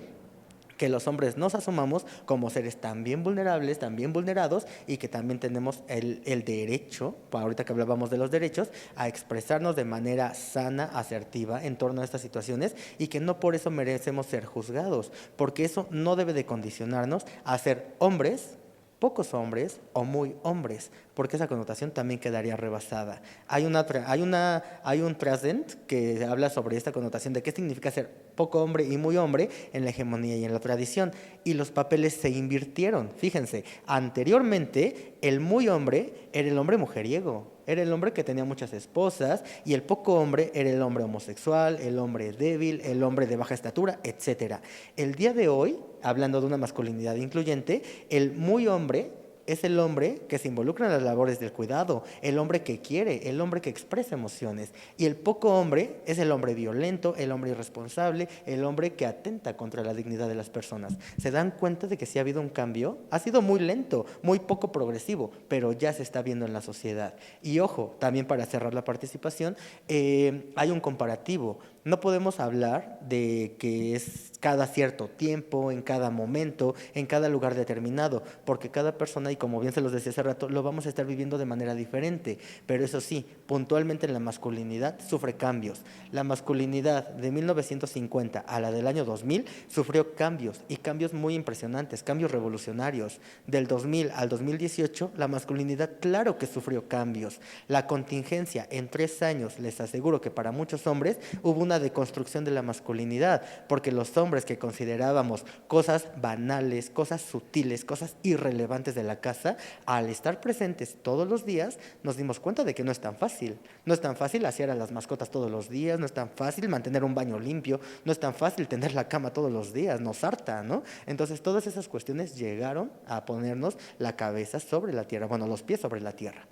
Que los hombres nos asumamos como seres también vulnerables, también vulnerados y que también tenemos el derecho, ahorita que hablábamos de los derechos, a expresarnos de manera sana, asertiva en torno a estas situaciones y que no por eso merecemos ser juzgados, porque eso no debe de condicionarnos a ser hombres, pocos hombres o muy hombres, porque esa connotación también quedaría rebasada. Hay un trascend que habla sobre esta connotación de qué significa ser poco hombre y muy hombre en la hegemonía y en la tradición, y los papeles se invirtieron. Fíjense, anteriormente el muy hombre era el hombre mujeriego, era el hombre que tenía muchas esposas, y el poco hombre era el hombre homosexual, el hombre débil, el hombre de baja estatura, etc. El día de hoy, hablando de una masculinidad incluyente, el muy hombre es el hombre que se involucra en las labores del cuidado, el hombre que quiere, el hombre que expresa emociones. Y el poco hombre es el hombre violento, el hombre irresponsable, el hombre que atenta contra la dignidad de las personas. ¿Se dan cuenta de que sí ha habido un cambio? Ha sido muy lento, muy poco progresivo, pero ya se está viendo en la sociedad. Y ojo, también para cerrar la participación, hay un comparativo. No podemos hablar de que es cada cierto tiempo, en cada momento, en cada lugar determinado, porque cada persona, y como bien se los decía hace rato, lo vamos a estar viviendo de manera diferente. Pero eso sí, puntualmente en la masculinidad sufre cambios. La masculinidad de 1950 a la del año 2000 sufrió cambios, y cambios muy impresionantes, cambios revolucionarios. Del 2000 al 2018, la masculinidad claro que sufrió cambios. La contingencia en 3 años, les aseguro que para muchos hombres hubo una deconstrucción de la masculinidad, porque los hombres que considerábamos cosas banales, cosas sutiles, cosas irrelevantes de la casa, al estar presentes todos los días, nos dimos cuenta de que no es tan fácil. No es tan fácil asear a las mascotas todos los días, no es tan fácil mantener un baño limpio, no es tan fácil tender la cama todos los días, nos harta, ¿no? Entonces, todas esas cuestiones llegaron a ponernos la cabeza sobre la tierra, bueno, los pies sobre la tierra.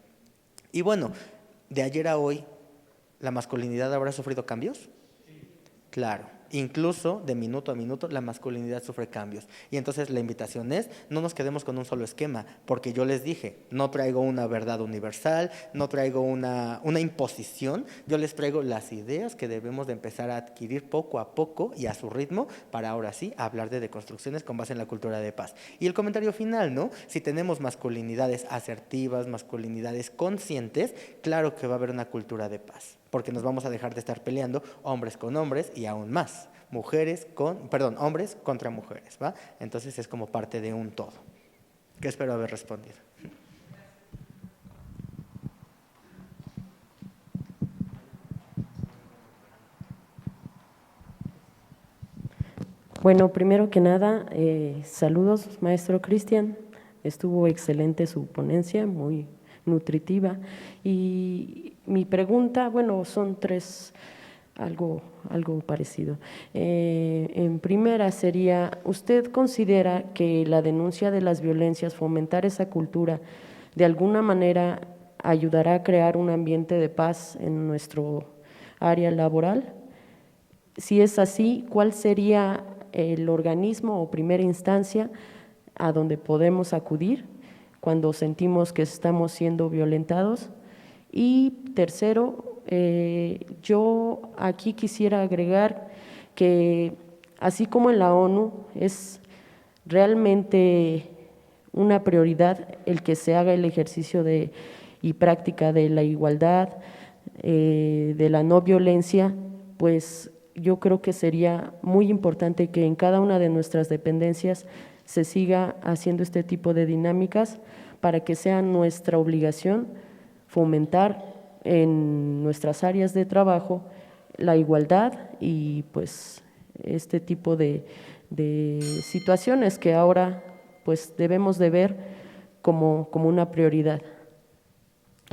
Y bueno, de ayer a hoy, ¿la masculinidad habrá sufrido cambios? Claro, incluso de minuto a minuto la masculinidad sufre cambios. Y entonces la invitación es, no nos quedemos con un solo esquema, porque yo les dije, no traigo una verdad universal, no traigo una imposición, yo les traigo las ideas que debemos de empezar a adquirir poco a poco y a su ritmo para ahora sí hablar de deconstrucciones con base en la cultura de paz. Y el comentario final, ¿no? Si tenemos masculinidades asertivas, masculinidades conscientes, claro que va a haber una cultura de paz, porque nos vamos a dejar de estar peleando hombres con hombres y aún más, hombres contra mujeres, ¿va? Entonces es como parte de un todo, que espero haber respondido. Bueno, primero que nada, saludos, maestro Cristian. Estuvo excelente su ponencia, muy nutritiva. Y mi pregunta, bueno, son 3, algo parecido. En primera sería, ¿usted considera que la denuncia de las violencias, fomentar esa cultura, de alguna manera ayudará a crear un ambiente de paz en nuestro área laboral. Si es así, ¿cuál sería el organismo o primera instancia a donde podemos acudir cuando sentimos que estamos siendo violentados? Y tercero, yo aquí quisiera agregar que así como en la ONU es realmente una prioridad el que se haga el ejercicio y práctica de la igualdad, de la no violencia, pues yo creo que sería muy importante que en cada una de nuestras dependencias se siga haciendo este tipo de dinámicas para que sea nuestra obligación fomentar en nuestras áreas de trabajo la igualdad y pues este tipo de situaciones que ahora pues debemos de ver como una prioridad.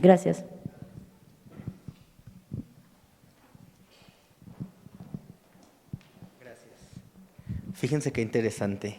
Gracias. Fíjense qué interesante.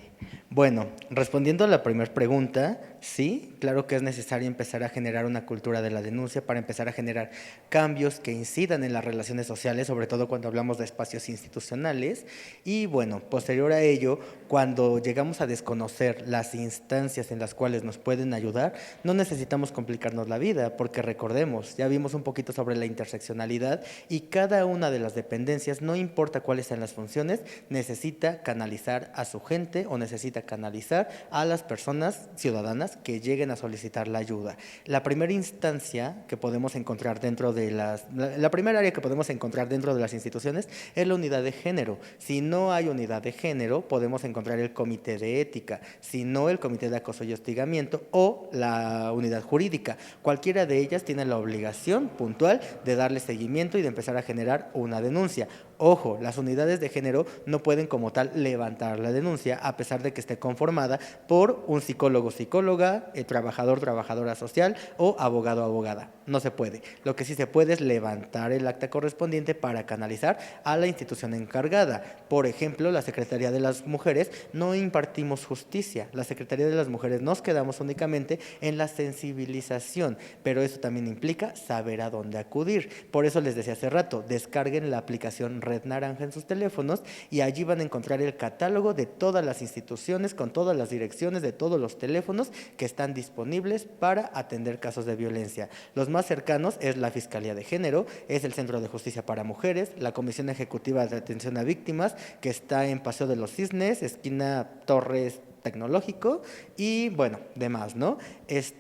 Bueno, respondiendo a la primera pregunta, sí, claro que es necesario empezar a generar una cultura de la denuncia para empezar a generar cambios que incidan en las relaciones sociales, sobre todo cuando hablamos de espacios institucionales. Y bueno, posterior a ello, cuando llegamos a desconocer las instancias en las cuales nos pueden ayudar, no necesitamos complicarnos la vida, porque recordemos, ya vimos un poquito sobre la interseccionalidad y cada una de las dependencias, no importa cuáles sean las funciones, necesita canalizar a su gente o necesita canalizar a las personas ciudadanas que lleguen a solicitar la ayuda. La primera instancia que podemos encontrar dentro de la primera área que podemos encontrar dentro de las instituciones es la unidad de género. Si no hay unidad de género, podemos encontrar el comité de ética, si no el comité de acoso y hostigamiento o la unidad jurídica. Cualquiera de ellas tiene la obligación puntual de darle seguimiento y de empezar a generar una denuncia. Ojo, las unidades de género no pueden como tal levantar la denuncia a pesar de que esté conformada por un psicólogo, psicóloga, trabajador, trabajadora social o abogado, abogada. No se puede. Lo que sí se puede es levantar el acta correspondiente para canalizar a la institución encargada. Por ejemplo, la Secretaría de las Mujeres no impartimos justicia. La Secretaría de las Mujeres nos quedamos únicamente en la sensibilización, pero eso también implica saber a dónde acudir. Por eso les decía hace rato, descarguen la aplicación Red Naranja en sus teléfonos y allí van a encontrar el catálogo de todas las instituciones con todas las direcciones de todos los teléfonos que están disponibles para atender casos de violencia. Los más cercanos es la Fiscalía de Género, es el Centro de Justicia para Mujeres, la Comisión Ejecutiva de Atención a Víctimas, que está en Paseo de los Cisnes, esquina Torres Tecnológico y bueno, demás, ¿no?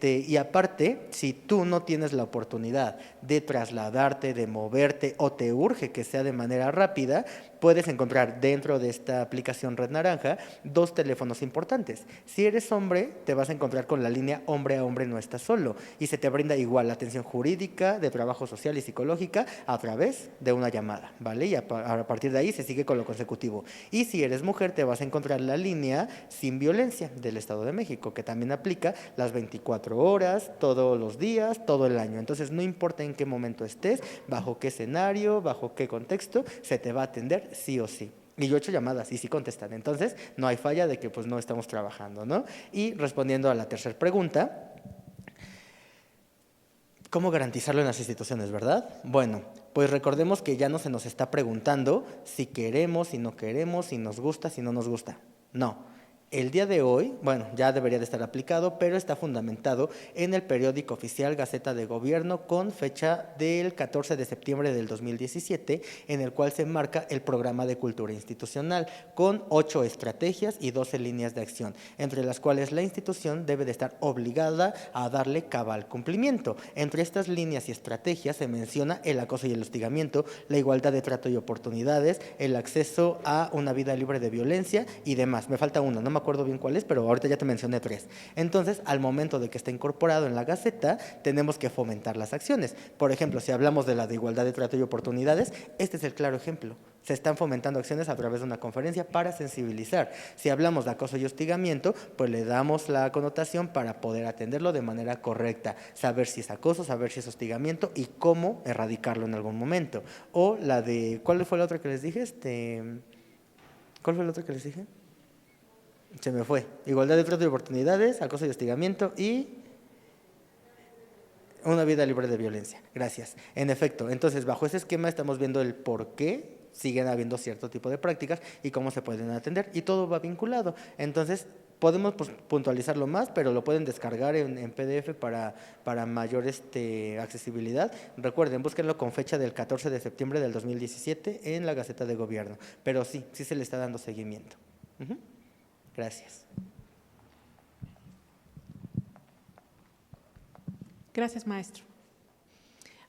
Y aparte, si tú no tienes la oportunidad de trasladarte, de moverte o te urge que sea de manera rápida, puedes encontrar dentro de esta aplicación Red Naranja 2 teléfonos importantes. Si eres hombre, te vas a encontrar con la línea hombre a hombre no estás solo y se te brinda igual la atención jurídica, de trabajo social y psicológica a través de una llamada, ¿vale? Y a partir de ahí se sigue con lo consecutivo. Y si eres mujer, te vas a encontrar la línea Sin Violencia del Estado de México, que también aplica las 24 horas, todos los días, todo el año. Entonces, no importa en qué momento estés, bajo qué escenario, bajo qué contexto, se te va a atender sí o sí. Y yo he hecho llamadas y sí contestan. Entonces, no hay falla de que pues no estamos trabajando, ¿no? Y respondiendo a la tercera pregunta, ¿cómo garantizarlo en las instituciones, verdad? Bueno, pues recordemos que ya no se nos está preguntando si queremos, si no queremos, si nos gusta, si no nos gusta. No. El día de hoy, bueno, ya debería de estar aplicado, pero está fundamentado en el periódico oficial Gaceta de Gobierno con fecha del 14 de septiembre del 2017, en el cual se marca el programa de cultura institucional con 8 estrategias y 12 líneas de acción, entre las cuales la institución debe de estar obligada a darle cabal cumplimiento. Entre estas líneas y estrategias se menciona el acoso y el hostigamiento, la igualdad de trato y oportunidades, el acceso a una vida libre de violencia y demás. Me falta uno, no me acuerdo bien cuál es, pero ahorita ya te mencioné 3. Entonces, al momento de que esté incorporado en la Gaceta, tenemos que fomentar las acciones. Por ejemplo, si hablamos de la de igualdad de trato y oportunidades, este es el claro ejemplo. Se están fomentando acciones a través de una conferencia para sensibilizar. Si hablamos de acoso y hostigamiento, pues le damos la connotación para poder atenderlo de manera correcta, saber si es acoso, saber si es hostigamiento y cómo erradicarlo en algún momento. O la de, ¿cuál fue la otra que les dije? ¿Cuál fue la otra que les dije? Se me fue. Igualdad de trato y oportunidades, acoso y hostigamiento y Una vida libre de violencia, gracias. En efecto, entonces bajo ese esquema estamos viendo el por qué siguen habiendo cierto tipo de prácticas y cómo se pueden atender, y todo va vinculado. Entonces, podemos puntualizarlo más, pero lo pueden descargar en PDF para mayor accesibilidad. Recuerden, búsquenlo con fecha del 14 de septiembre del 2017 en la Gaceta de Gobierno, pero sí se le está dando seguimiento. Gracias. Gracias, maestro.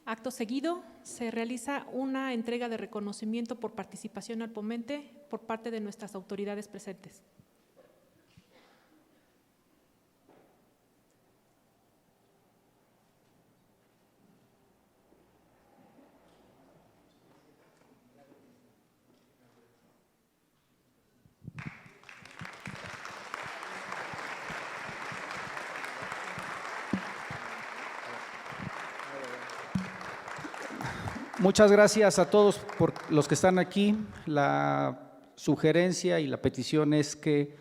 Acto seguido, se realiza una entrega de reconocimiento por participación al ponente por parte de nuestras autoridades presentes. Muchas gracias a todos por los que están aquí. La sugerencia y la petición es que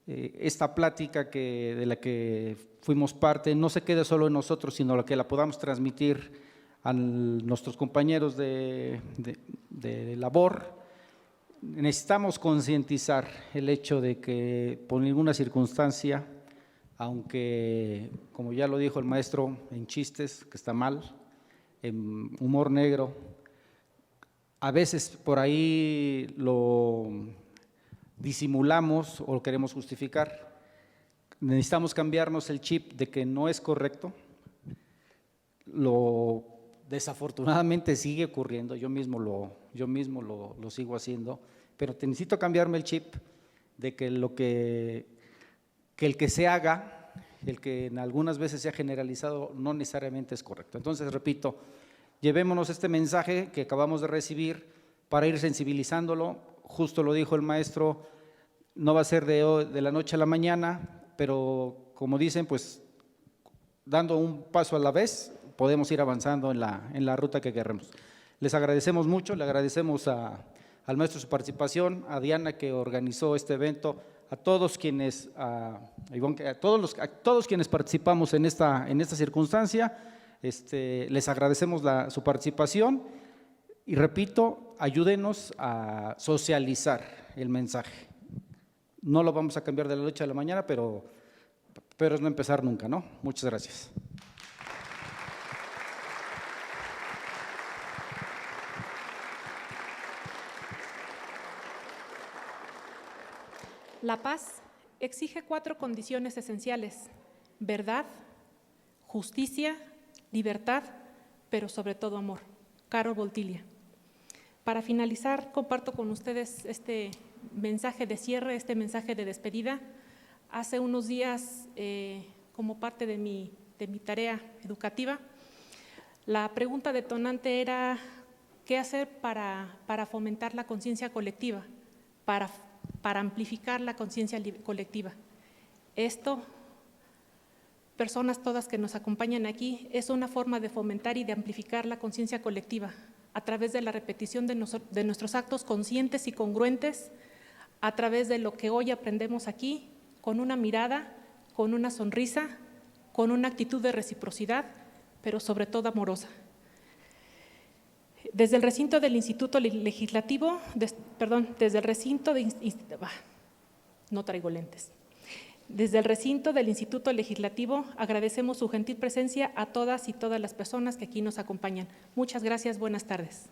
esta plática de la que fuimos parte no se quede solo en nosotros, sino que la podamos transmitir a nuestros compañeros de labor. Necesitamos concientizar el hecho de que por ninguna circunstancia, aunque como ya lo dijo el maestro en chistes, que está mal, en humor negro, a veces por ahí lo disimulamos o lo queremos justificar. Necesitamos cambiarnos el chip de que no es correcto. Desafortunadamente sigue ocurriendo, yo mismo lo sigo haciendo, pero necesito cambiarme el chip de que el que se haga, el que en algunas veces se ha generalizado, no necesariamente es correcto. Entonces, repito, llevémonos este mensaje que acabamos de recibir para ir sensibilizándolo. Justo lo dijo el maestro, no va a ser de la noche a la mañana, pero como dicen, pues dando un paso a la vez, podemos ir avanzando en la ruta que queremos. Les agradecemos mucho, le agradecemos al maestro su participación, a Diana que organizó este evento, a todos quienes, todos quienes participamos en esta circunstancia. Les agradecemos su participación y repito, ayúdenos a socializar el mensaje. No lo vamos a cambiar de la noche a la mañana, pero es no empezar nunca, ¿no? Muchas gracias. La paz exige 4 condiciones esenciales: verdad, justicia, libertad, pero sobre todo amor. Carol Voltilia. Para finalizar, comparto con ustedes este mensaje de cierre, este mensaje de despedida. Hace unos días, como parte de mi tarea educativa, la pregunta detonante era ¿qué hacer para fomentar la conciencia colectiva, para amplificar la conciencia colectiva? Esto, personas todas que nos acompañan aquí, es una forma de fomentar y de amplificar la conciencia colectiva a través de la repetición de nuestros actos conscientes y congruentes, a través de lo que hoy aprendemos aquí, con una mirada, con una sonrisa, con una actitud de reciprocidad, pero sobre todo amorosa. Desde el recinto del Instituto Legislativo, desde el recinto no traigo lentes. Desde el recinto del Instituto Legislativo agradecemos su gentil presencia a todas y todas las personas que aquí nos acompañan. Muchas gracias, buenas tardes.